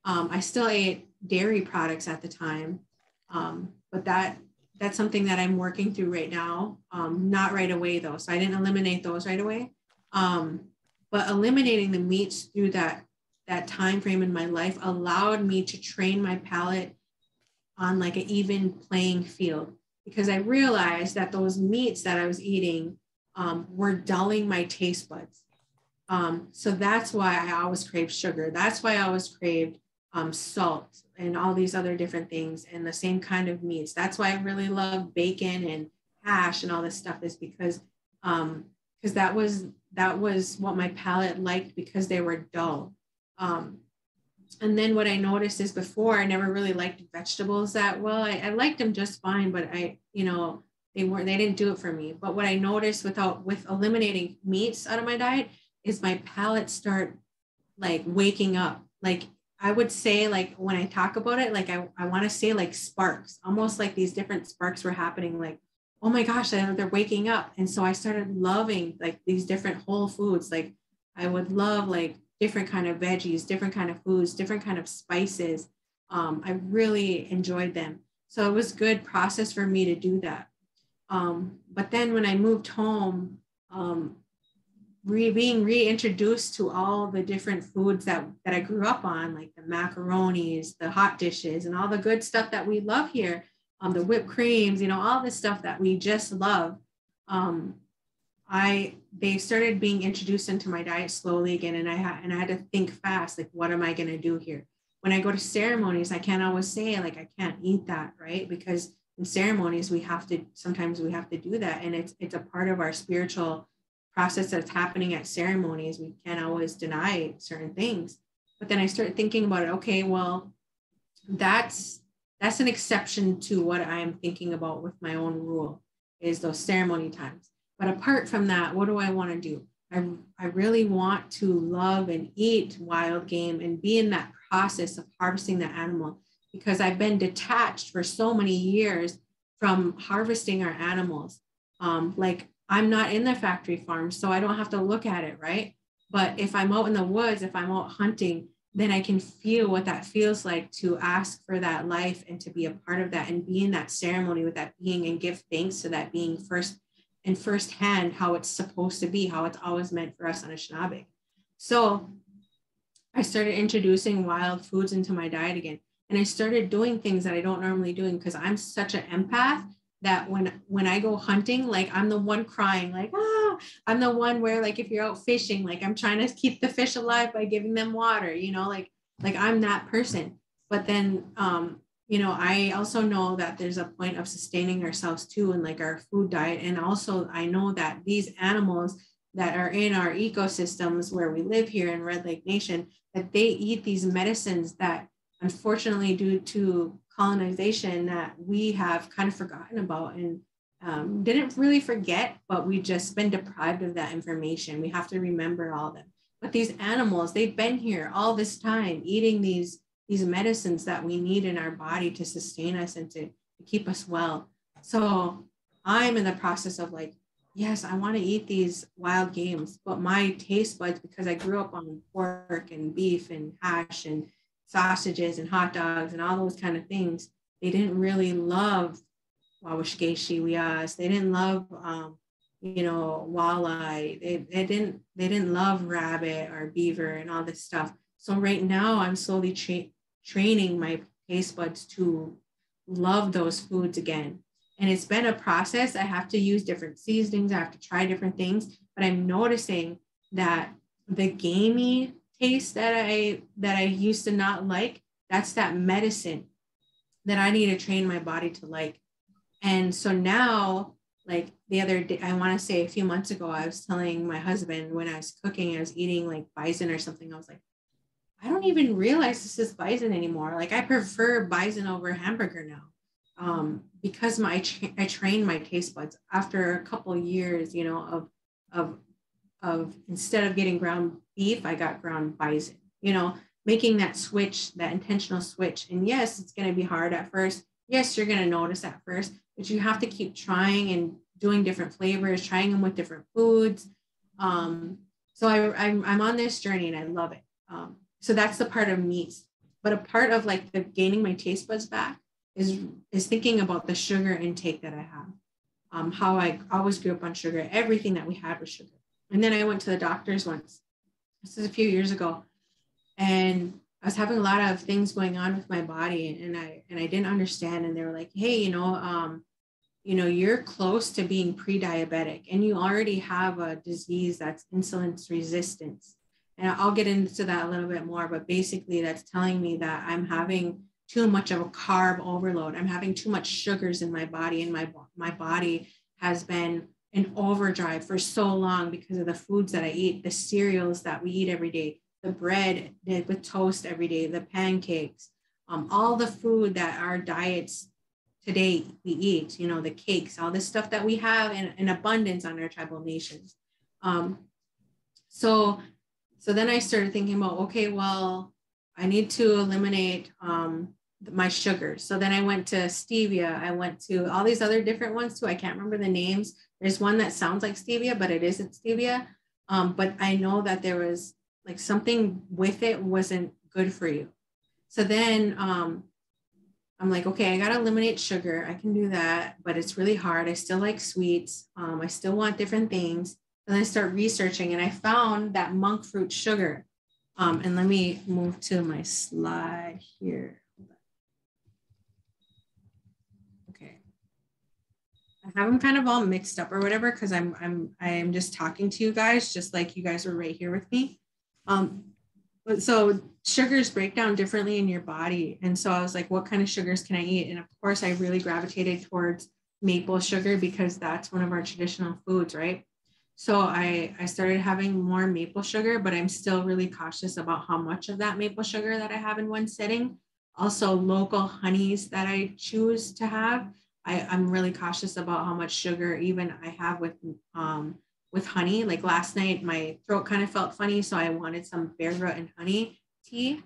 I still ate dairy products at the time, but that's something that I'm working through right now. Not right away though, so I didn't eliminate those right away. But eliminating the meats through that time frame in my life allowed me to train my palate on like an even playing field, because I realized that those meats that I was eating were dulling my taste buds. So that's why I always craved sugar. That's why I always craved salt and all these other different things and the same kind of meats. That's why I really love bacon and hash and all this stuff, is because that was what my palate liked, because they were dull. And then what I noticed is, before I never really liked vegetables that well. I liked them just fine, but they didn't do it for me. But what I noticed with eliminating meats out of my diet is my palate start like waking up. Like I would say, like when I talk about it, like I want to say like sparks, almost like these different sparks were happening, like, oh my gosh, they're waking up. And so I started loving like these different whole foods. Like I would love like different kind of veggies, different kind of foods, different kind of spices. I really enjoyed them. So it was a good process for me to do that. But then when I moved home, being reintroduced to all the different foods that I grew up on, like the macaronis, the hot dishes, and all the good stuff that we love here, the whipped creams, all the stuff that we just love. They started being introduced into my diet slowly again, and I had to think fast, like, what am I going to do here? When I go to ceremonies, I can't always say like I can't eat that, right? Because in ceremonies sometimes we have to do that, and it's a part of our spiritual process that's happening at ceremonies. We can't always deny certain things. But then I started thinking about it. Okay, well, that's an exception to what I'm thinking about with my own rule, is those ceremony times. But apart from that, what do I want to do? I really want to love and eat wild game and be in that process of harvesting the animal, because I've been detached for so many years from harvesting our animals. Like I'm not in the factory farm, so I don't have to look at it, right? But if I'm out in the woods, if I'm out hunting, then I can feel what that feels like to ask for that life and to be a part of that and be in that ceremony with that being and give thanks to that being firsthand, how it's supposed to be, how it's always meant for us Anishinaabe. So I started introducing wild foods into my diet again. And I started doing things that I don't normally do, because I'm such an empath that when I go hunting, like I'm the one crying, like, I'm the one where, like, if you're out fishing, like I'm trying to keep the fish alive by giving them water, like I'm that person. But then, I also know that there's a point of sustaining ourselves too, in like our food diet. And also I know that these animals that are in our ecosystems where we live here in Red Lake Nation, that they eat these medicines that, unfortunately, due to colonization, that we have kind of forgotten about and didn't really forget, but we just been deprived of that information. We have to remember all of them. But these animals, they've been here all this time eating these medicines that we need in our body to sustain us and to keep us well. So I'm in the process of like, yes, I want to eat these wild games, but my taste buds, because I grew up on pork and beef and hash and sausages and hot dogs and all those kind of things, they didn't really love wawashgeshi wiyas. They didn't love walleye. They didn't love rabbit or beaver and all this stuff. So right now I'm slowly training my taste buds to love those foods again. And it's been a process. I have to use different seasonings. I have to try different things, but I'm noticing that the gamey taste that I used to not like, that's that medicine that I need to train my body to like. And so now, like the other day, I want to say a few months ago, I was telling my husband when I was cooking, I was eating like bison or something. I was like, I don't even realize this is bison anymore. Like I prefer bison over hamburger now. Because I trained my taste buds after a couple of years, of instead of getting ground beef, I got ground bison, making that switch, that intentional switch. And yes, it's going to be hard at first. Yes, you're going to notice at first, but you have to keep trying and doing different flavors, trying them with different foods. So I'm on this journey and I love it. So that's the part of meats. But a part of like the gaining my taste buds back is thinking about the sugar intake that I have. How I always grew up on sugar. Everything that we had was sugar. And then I went to the doctors once. This is a few years ago. And I was having a lot of things going on with my body and I didn't understand. And they were like, hey, you're close to being pre-diabetic and you already have a disease that's insulin resistance. And I'll get into that a little bit more, but basically that's telling me that I'm having too much of a carb overload. I'm having too much sugars in my body, and my body has been in overdrive for so long because of the foods that I eat, the cereals that we eat every day, the bread with toast every day, the pancakes, all the food that our diets today we eat, the cakes, all this stuff that we have in abundance on our tribal nations. So then I started thinking about, okay, well, I need to eliminate my sugars. So then I went to stevia. I went to all these other different ones too. I can't remember the names. There's one that sounds like stevia, but it isn't stevia. But I know that there was like something with it wasn't good for you. So then I'm like, okay, I got to eliminate sugar. I can do that, but it's really hard. I still like sweets. I still want different things. And I start researching and I found that monk fruit sugar. And let me move to my slide here. Okay. I have them kind of all mixed up or whatever, because I'm just talking to you guys, just like you guys are right here with me. But so sugars break down differently in your body. And so I was like, what kind of sugars can I eat? And of course, I really gravitated towards maple sugar because that's one of our traditional foods, right? So I started having more maple sugar, but I'm still really cautious about how much of that maple sugar that I have in one sitting. Also, local honeys that I choose to have. I'm really cautious about how much sugar even I have with honey. Like last night, my throat kind of felt funny, so I wanted some bear root and honey tea.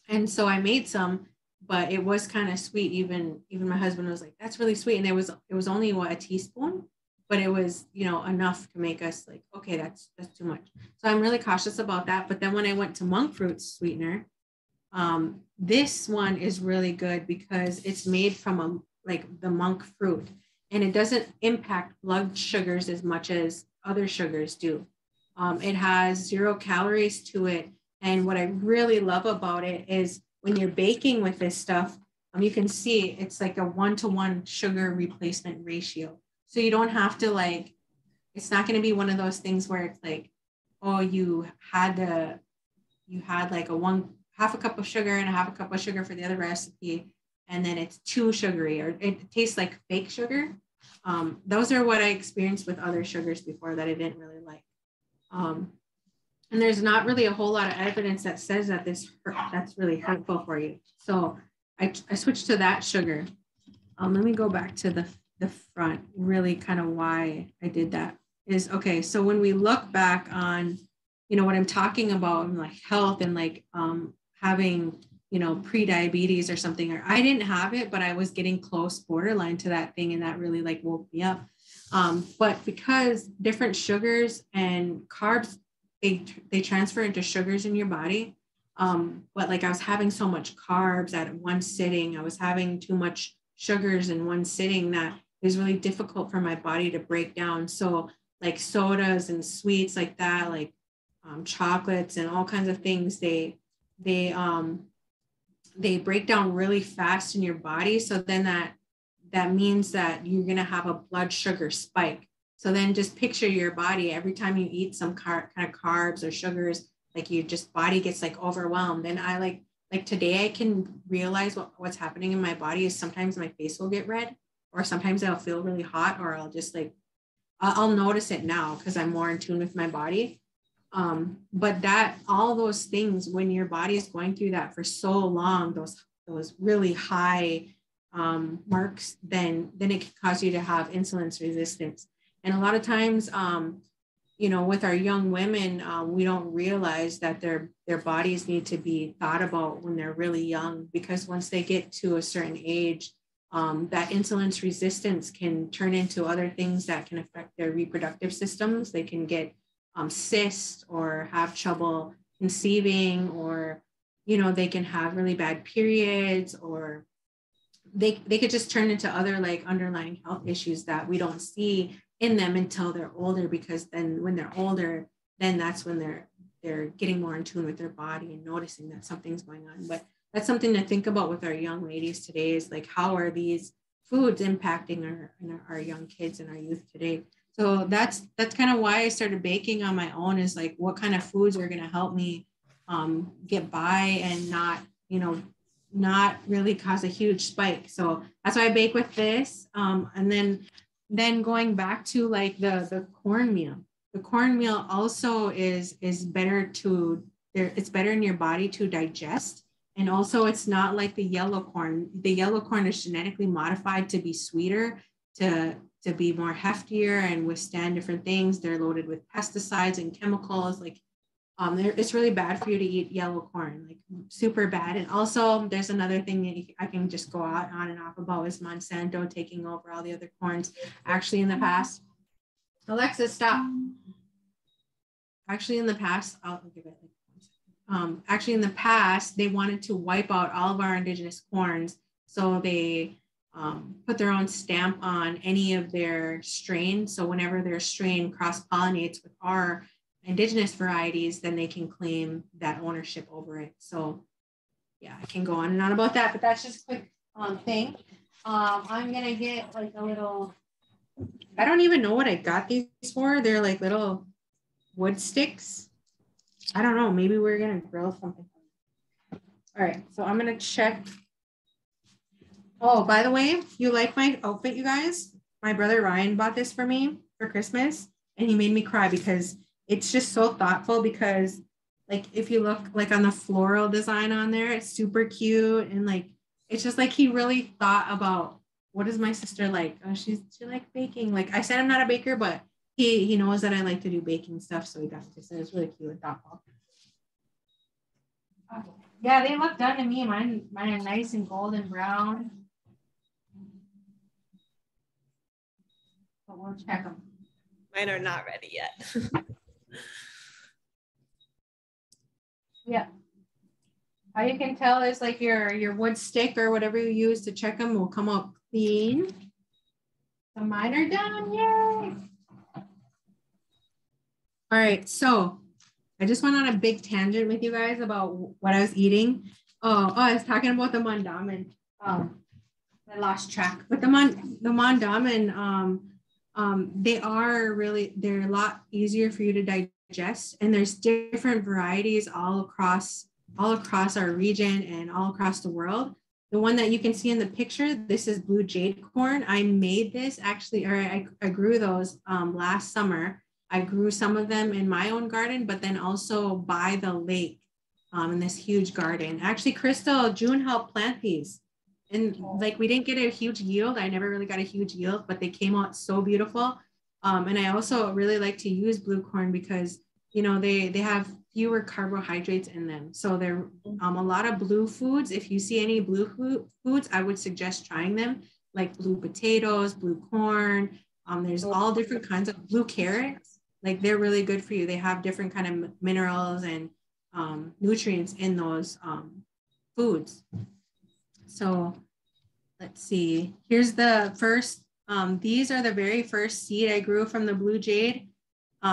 And so I made some, but it was kind of sweet. Even my husband was like, that's really sweet. And it was only a teaspoon, but it was, enough to make us like, okay, that's too much. So I'm really cautious about that. But then when I went to monk fruit sweetener, this one is really good because it's made from the monk fruit, and it doesn't impact blood sugars as much as other sugars do. It has 0 calories to it. And what I really love about it is when you're baking with this stuff, you can see it's like a 1-to-1 sugar replacement ratio. So you don't have to it's not going to be one of those things where it's like, oh, you had like half a cup of sugar and a half a cup of sugar for the other recipe, and then it's too sugary or it tastes like fake sugar. Those are what I experienced with other sugars before that I didn't really like. And there's not really a whole lot of evidence that says that that's really hurtful for you. So I switched to that sugar. Let me go back to the front, really kind of why I did that is, okay, so when we look back on, what I'm talking about, like health and having, pre-diabetes or something, or I didn't have it, but I was getting close borderline to that thing. And that really woke me up. But because different sugars and carbs, they transfer into sugars in your body. But I was having so much carbs at one sitting, I was having too much sugars in one sitting that is really difficult for my body to break down. So like sodas and sweets like that, like chocolates and all kinds of things, they break down really fast in your body. So then that means that you're going to have a blood sugar spike. So then just picture your body every time you eat some kind of carbs or sugars, like your just body gets like overwhelmed. And I like today I can realize what's happening in my body is sometimes my face will get red, or sometimes I'll feel really hot, or I'll just like, I'll notice it now because I'm more in tune with my body. But that, all those things, when your body is going through that for so long, those really high marks, then it can cause you to have insulin resistance. And a lot of times, you know, with our young women, we don't realize that their bodies need to be thought about when they're really young, because once they get to a certain age, that insulin resistance can turn into other things that can affect their reproductive systems. They can get cysts or have trouble conceiving, or, you know, they can have really bad periods, or they could just turn into other like underlying health issues that we don't see in them until they're older, because then when they're older, then that's when they're getting more in tune with their body and noticing that something's going on. But that's something to think about with our young ladies today, is like, how are these foods impacting our young kids and our youth today? So that's kind of why I started baking on my own, is like, what kind of foods are going to help me get by and not really cause a huge spike. So that's why I bake with this. And then going back to like the cornmeal. The cornmeal also is better it's better in your body to digest. And also it's not like the yellow corn. The yellow corn is genetically modified to be sweeter, to be more heftier and withstand different things. They're loaded with pesticides and chemicals. Like it's really bad for you to eat yellow corn, like super bad. And also there's another thing that I can just go on and off about, is Monsanto taking over all the other corns. Actually in the past, Alexa, stop. Actually in the past, I'll give it like 1 second. Actually in the past, they wanted to wipe out all of our indigenous corns. So they put their own stamp on any of their strains. So whenever their strain cross-pollinates with our indigenous varieties, then they can claim that ownership over it. So yeah, I can go on and on about that, but that's just a quick thing. I'm gonna get like a little, I don't even know what I got these for. They're like little wood sticks. I don't know, maybe we're gonna grill something. All right, so I'm gonna check. Oh, by the way, you like my outfit, you guys? My brother Ryan bought this for me for Christmas, and he made me cry because it's just so thoughtful. Because like, if you look like on the floral design on there, it's super cute. And like, it's just like, he really thought about, what is my sister like? Oh, she likes baking. Like, I said I'm not a baker, but he knows that I like to do baking stuff. So he got this, and it's really cute and thoughtful. Yeah, they look done to me. Mine are nice and golden brown. But we'll check them. Mine are not ready yet. Yeah. How you can tell is like your wood stick or whatever you use to check them will come out clean. So mine are done, yay! All right, so I just went on a big tangent with you guys about what I was eating. Oh, I was talking about the mandamin. I lost track, but the mandamin, they're a lot easier for you to digest, and there's different varieties all across our region and all across the world. The one that you can see in the picture, this is blue jade corn. I made this actually, or I grew those last summer. I grew some of them in my own garden, but then also by the lake in this huge garden. Actually, Crystal, June helped plant these. And like, we didn't get a huge yield. I never really got a huge yield, but they came out so beautiful. And I also really like to use blue corn because, you know, they have fewer carbohydrates in them. So they're a lot of blue foods. If you see any blue foods, I would suggest trying them, like blue potatoes, blue corn. There's all different kinds of blue carrots. Like, they're really good for you. They have different kind of minerals and nutrients in those foods. So let's see, here's the first These are the very first seed I grew from the blue jade.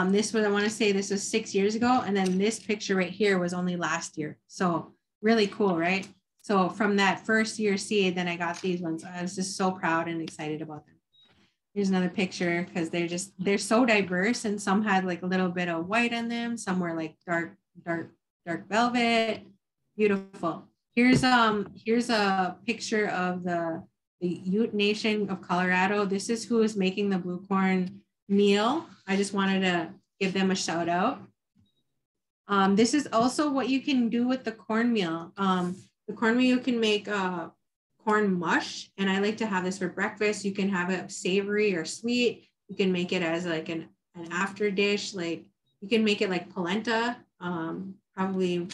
This was, I want to say this was 6 years ago. And then this picture right here was only last year. So really cool, right? So from that first year seed, then I got these ones. I was just so proud and excited about them. Here's another picture because they're so diverse, and some had like a little bit of white in them. Some were like dark velvet. Beautiful. Here's a picture of the Ute Nation of Colorado. This is who is making the blue corn meal. I just wanted to give them a shout out. This is also what you can do with the cornmeal. The cornmeal, you can make corn mush, and I like to have this for breakfast. You can have it savory or sweet. You can make it as like an after dish. Like you can make it like polenta, probably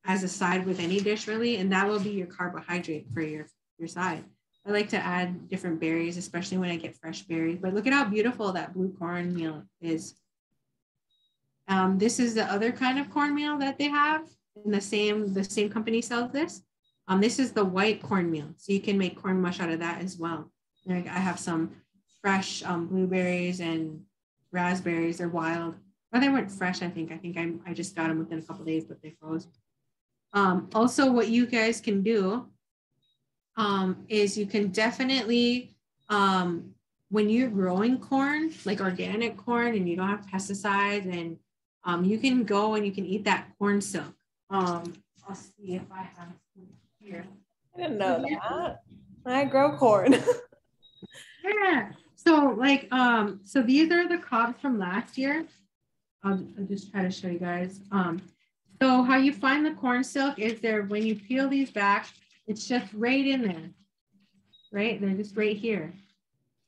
as a side with any dish really, and that will be your carbohydrate for your side. I like to add different berries, especially when I get fresh berries. But look at how beautiful that blue cornmeal is. This is the other kind of cornmeal that they have, and the same company sells this. This is the white cornmeal, so you can make corn mush out of that as well. And I have some fresh blueberries and raspberries. They're wild, but they weren't fresh. I think I just got them within a couple of days, but they froze. Also, what you guys can do is you can definitely, when you're growing corn, like organic corn, and you don't have pesticides, and you can go and you can eat that corn silk. I'll see if I have some here. I didn't know that. I grow corn. Yeah. So like, so these are the cobs from last year. I'll just try to show you guys. So how you find the corn silk is there when you peel these back, it's just right in there, right? They're just right here.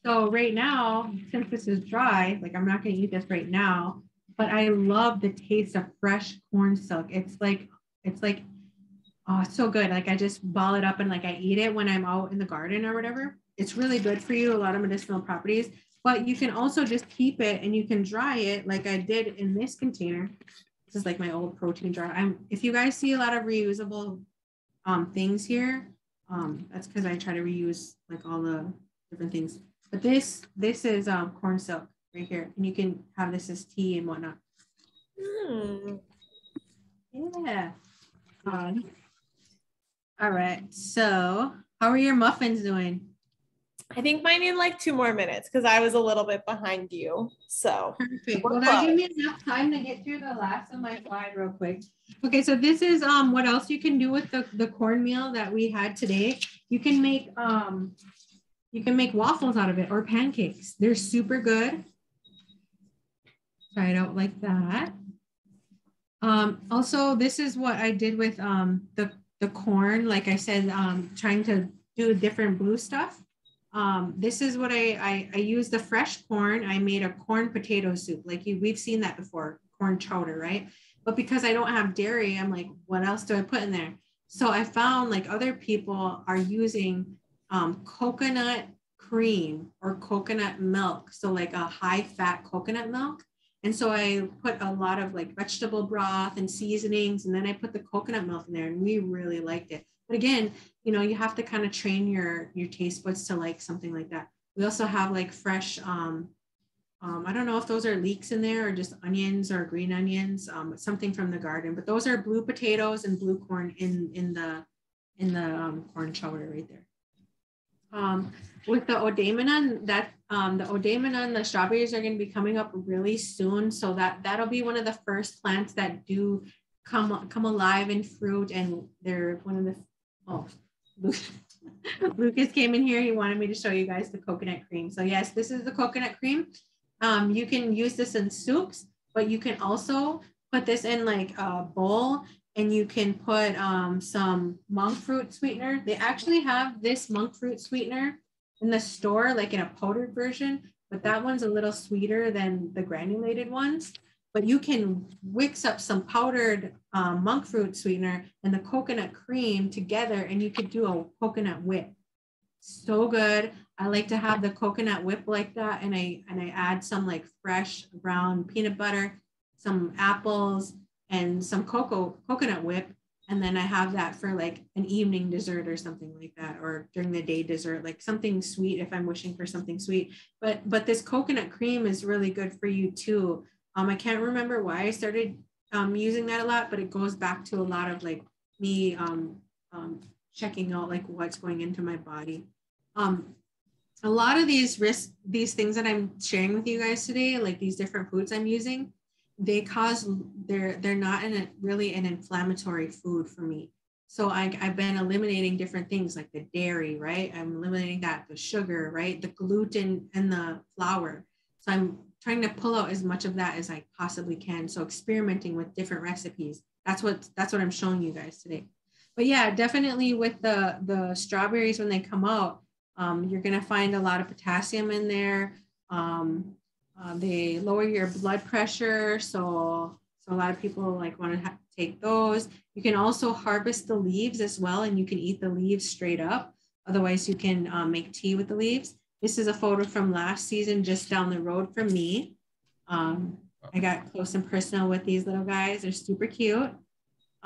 So right now, since this is dry, like I'm not going to eat this right now, but I love the taste of fresh corn silk. It's like, oh, it's so good. Like I just ball it up and like I eat it when I'm out in the garden or whatever. It's really good for you, a lot of medicinal properties, but you can also just keep it and you can dry it like I did in this container. This is like my old protein jar. If you guys see a lot of reusable things here, that's because I try to reuse like all the different things. But this is corn silk right here, and you can have this as tea and whatnot. Yeah. All right. So how are your muffins doing? I think mine need like 2 more minutes because I was a little bit behind you. So perfect. Well, that gave me enough time to get through the last of my slide real quick. Okay, so this is what else you can do with the cornmeal that we had today. You can make waffles out of it or pancakes. They're super good. Try it out like that. Also, this is what I did with the corn. Like I said, trying to do different blue stuff. This is what I used the fresh corn. I made a corn potato soup. Like we've seen that before, corn chowder, right? But because I don't have dairy, I'm like, what else do I put in there? So I found like other people are using coconut cream or coconut milk. So like a high fat coconut milk. And so I put a lot of like vegetable broth and seasonings, and then I put the coconut milk in there, and we really liked it. But again, you know, you have to kind of train your taste buds to like something like that. We also have like fresh, I don't know if those are leeks in there or just onions or green onions, something from the garden, but those are blue potatoes and blue corn in the corn chowder right there. With the odemanon, the odemanon, the strawberries are going to be coming up really soon. So that'll be one of the first plants that do come alive in fruit, and they're one of the, Lucas came in here. He wanted me to show you guys the coconut cream. So yes, this is the coconut cream. You can use this in soups, but you can also put this in like a bowl, and you can put some monk fruit sweetener. They actually have this monk fruit sweetener in the store, like in a powdered version, but that one's a little sweeter than the granulated ones. But you can mix up some powdered monk fruit sweetener and the coconut cream together, and you could do a coconut whip. So good. I like to have the coconut whip like that, and I add some like fresh brown peanut butter, some apples, and some coconut whip, And then I have that for like an evening dessert or something like that, or during the day dessert, like something sweet if I'm wishing for something sweet. But this coconut cream is really good for you too. I can't remember why I started using that a lot, but it goes back to a lot of like me checking out like what's going into my body. A lot of these things that I'm sharing with you guys today, like these different foods I'm using, they're not really an inflammatory food for me. So I've been eliminating different things like the dairy, right? I'm eliminating that, the sugar, right? The gluten and the flour. So I'm trying to pull out as much of that as I possibly can. So experimenting with different recipes. That's what I'm showing you guys today. But yeah, definitely with the strawberries, when they come out, you're gonna find a lot of potassium in there. They lower your blood pressure. So a lot of people like want to take those. You can also harvest the leaves as well, and you can eat the leaves straight up. Otherwise, you can make tea with the leaves. This is a photo from last season, just down the road from me. I got close and personal with these little guys. They're super cute.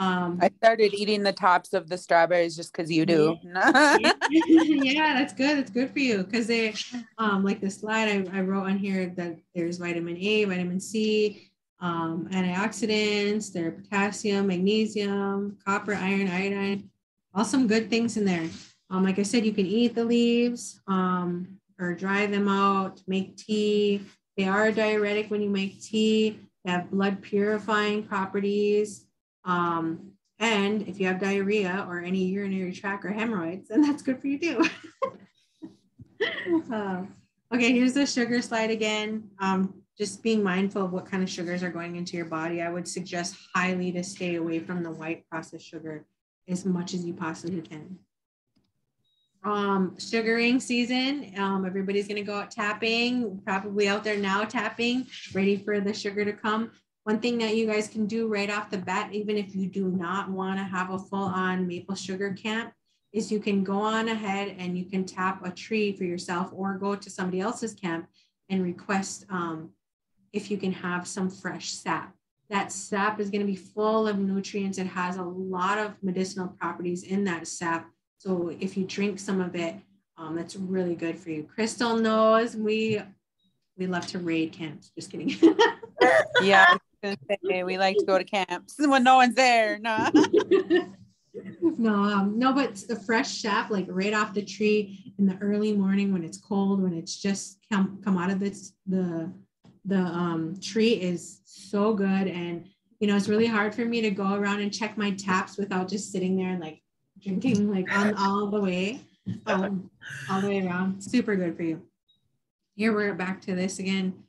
I started eating the tops of the strawberries just because you do. Yeah, that's good. That's good for you because they, like the slide I wrote on here that there's vitamin A, vitamin C, antioxidants, there are potassium, magnesium, copper, iron, iodine, all some good things in there. Like I said, you can eat the leaves or dry them out, make tea. They are a diuretic when you make tea. They have blood purifying properties. And if you have diarrhea or any urinary tract or hemorrhoids, then that's good for you too. Okay, here's the sugar slide again. Just being mindful of what kind of sugars are going into your body. I would suggest highly to stay away from the white processed sugar as much as you possibly can. Sugaring season, everybody's gonna go out tapping, probably out there now tapping, ready for the sugar to come. One thing that you guys can do right off the bat, even if you do not want to have a full-on maple sugar camp, is you can go on ahead and you can tap a tree for yourself or go to somebody else's camp and request if you can have some fresh sap. That sap is going to be full of nutrients. It has a lot of medicinal properties in that sap. So if you drink some of it, that's really good for you. Crystal knows we love to raid camps. Just kidding. Yeah, I was gonna say, we like to go to camps when no one's there. No. No, but the fresh sap, like right off the tree in the early morning when it's cold, when it's just come out of the tree is so good. And you know, it's really hard for me to go around and check my taps without just sitting there and like drinking like on all the way around. Super good for you. Here we're back to this again.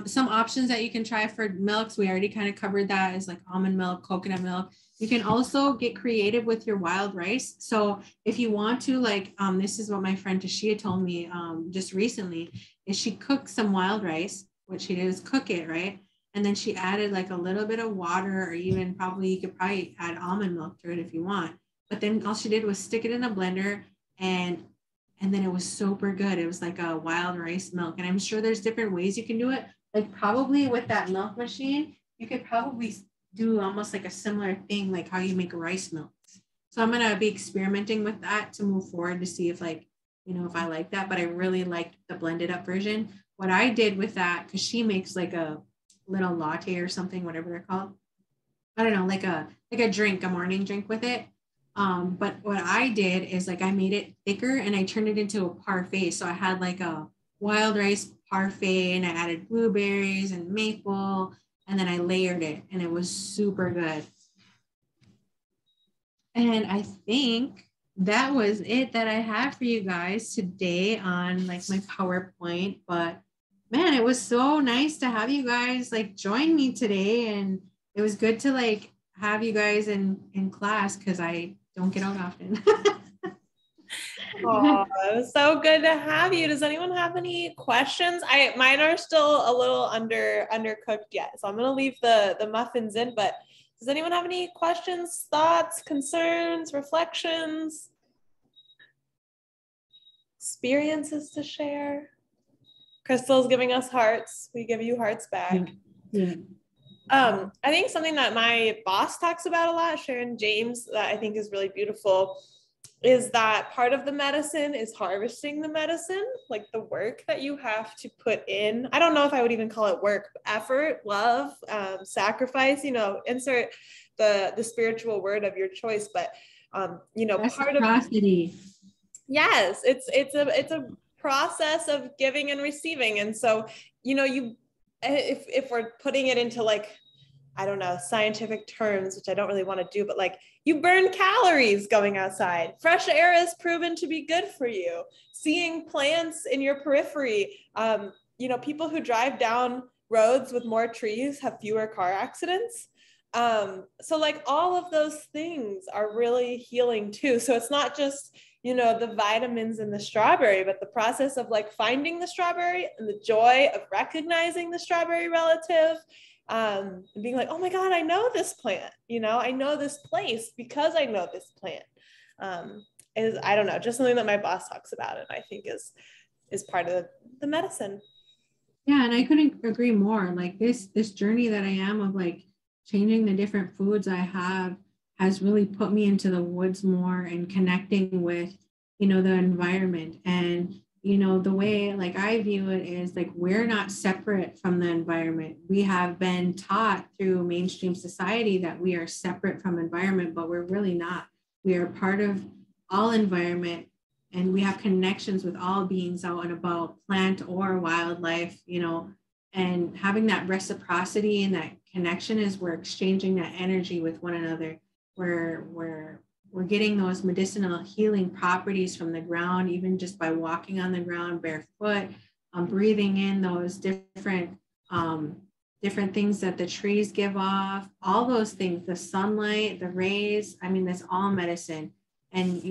Some options that you can try for milks, we already kind of covered that, is like almond milk, coconut milk. You can also get creative with your wild rice. So if you want to, like, this is what my friend Tashia told me just recently, is she cooked some wild rice. What she did is cook it, right? And then she added like a little bit of water, or even you could probably add almond milk to it if you want. But then all she did was stick it in a blender, and then it was super good. It was like a wild rice milk. And I'm sure there's different ways you can do it. Like probably with that milk machine, you could probably do almost like a similar thing, like how you make rice milk. So I'm going to be experimenting with that to move forward to see if like, you know, if I like that, but I really liked the blended up version. What I did with that, because she makes like a little latte or something, whatever they're called. I don't know, like a drink, a morning drink with it. But what I did is like I made it thicker and I turned it into a parfait. So I had like a wild rice parfait and I added blueberries and maple, and then I layered it and it was super good. And I think that was it that I have for you guys today on like my PowerPoint. But man, it was so nice to have you guys like join me today. And it was good to like have you guys in class because I don't get out often. Oh, it was so good to have you. Does anyone have any questions? Mine are still a little undercooked yet, so I'm gonna leave the muffins in. But does anyone have any questions, thoughts, concerns, reflections, experiences to share? Crystal's giving us hearts. We give you hearts back. Yeah. I think something that my boss talks about a lot, Sharon James, that I think is really beautiful, is that part of the medicine is harvesting the medicine, like the work that you have to put in. I don't know if I would even call it work, effort, love, sacrifice, insert the spiritual word of your choice. But, part of, yes, it's a process of giving and receiving. And so, if we're putting it into like, I don't know, scientific terms, which I don't really want to do, but like you burn calories going outside. Fresh air is proven to be good for you. Seeing plants in your periphery, people who drive down roads with more trees have fewer car accidents. So like all of those things are really healing too. So it's not just, the vitamins in the strawberry, but the process of like finding the strawberry and the joy of recognizing the strawberry relative. And being like, oh my God, I know this plant, I know this place because I know this plant, is, I don't know, just something that my boss talks about and I think is part of the medicine. Yeah. And I couldn't agree more. Like this journey that I am of like changing the different foods I have has really put me into the woods more and connecting with, the environment. And the way like I view it is like we're not separate from the environment. We have been taught through mainstream society that we are separate from environment, but we're really not. We are part of all environment and we have connections with all beings out and about, plant or wildlife, and having that reciprocity and that connection is we're exchanging that energy with one another. We're getting those medicinal healing properties from the ground, even just by walking on the ground barefoot, breathing in those different things that the trees give off, all those things, the sunlight, the rays, that's all medicine. And,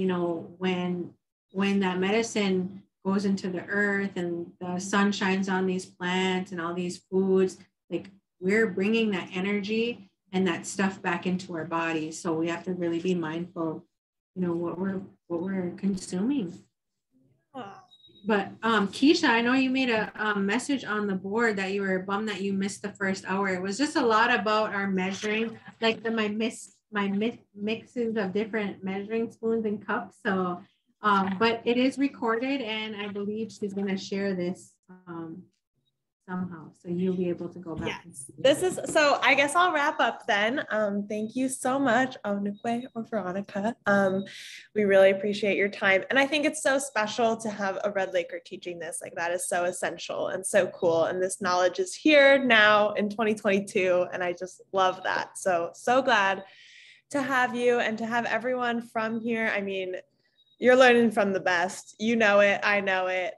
when that medicine goes into the earth and the sun shines on these plants and all these foods, like we're bringing that energy and that stuff back into our bodies. So we have to really be mindful, what we're consuming. But Keisha, I know you made a message on the board that you were bummed that you missed the first hour. It was just a lot about our measuring, like my mixes of different measuring spoons and cups. So, but it is recorded, and I believe she's going to share this somehow, so you'll be able to go back. Yes. So I guess I'll wrap up then. Thank you so much, Awanook or Veronica. We really appreciate your time. And I think it's so special to have a Red Laker teaching this. Like that is so essential and so cool. And this knowledge is here now in 2022. And I just love that. So glad to have you and to have everyone from here. You're learning from the best. You know it, I know it.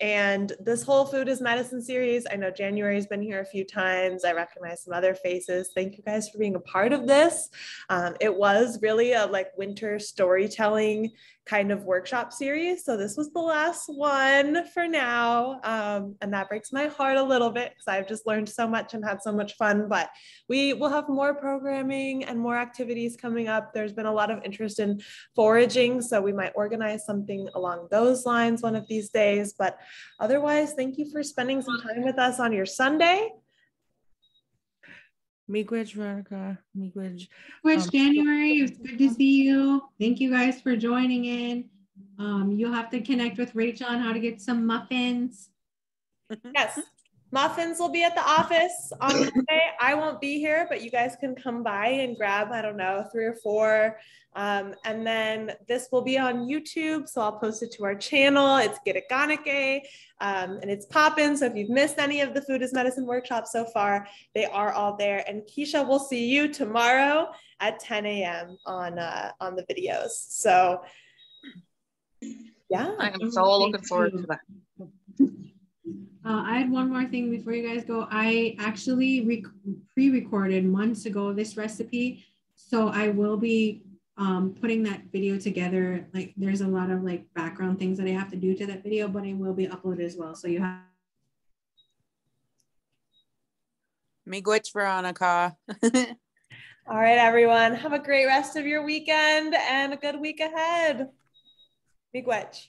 And this whole Food is Medicine series, I know January's been here a few times. I recognize some other faces. Thank you guys for being a part of this. It was really a winter storytelling kind of workshop series. So this was the last one for now. And that breaks my heart a little bit because I've just learned so much and had so much fun, but we will have more programming and more activities coming up. There's been a lot of interest in foraging, so we might organize something along those lines one of these days. But otherwise, thank you for spending some time with us on your Sunday. Miigwech, Veronica. Miigwech. January. It's good to see you. Thank you guys for joining in. You'll have to connect with Rachel on how to get some muffins. Yes. Muffins will be at the office on Monday. I won't be here, but you guys can come by and grab, 3 or 4. And then this will be on YouTube. So I'll post it to our channel. It's Gitaganike, and it's poppin'. So if you've missed any of the Food is Medicine workshops so far, they are all there. And Keisha, we'll see you tomorrow at 10 a.m. on the videos. So yeah. I am so looking forward to that. I had one more thing before you guys go. I actually pre-recorded months ago this recipe. So I will be putting that video together. Like there's a lot of background things that I have to do to that video, but it will be uploaded as well. So you have. Miigwech, Veronica. All right, everyone. Have a great rest of your weekend and a good week ahead. Miigwech.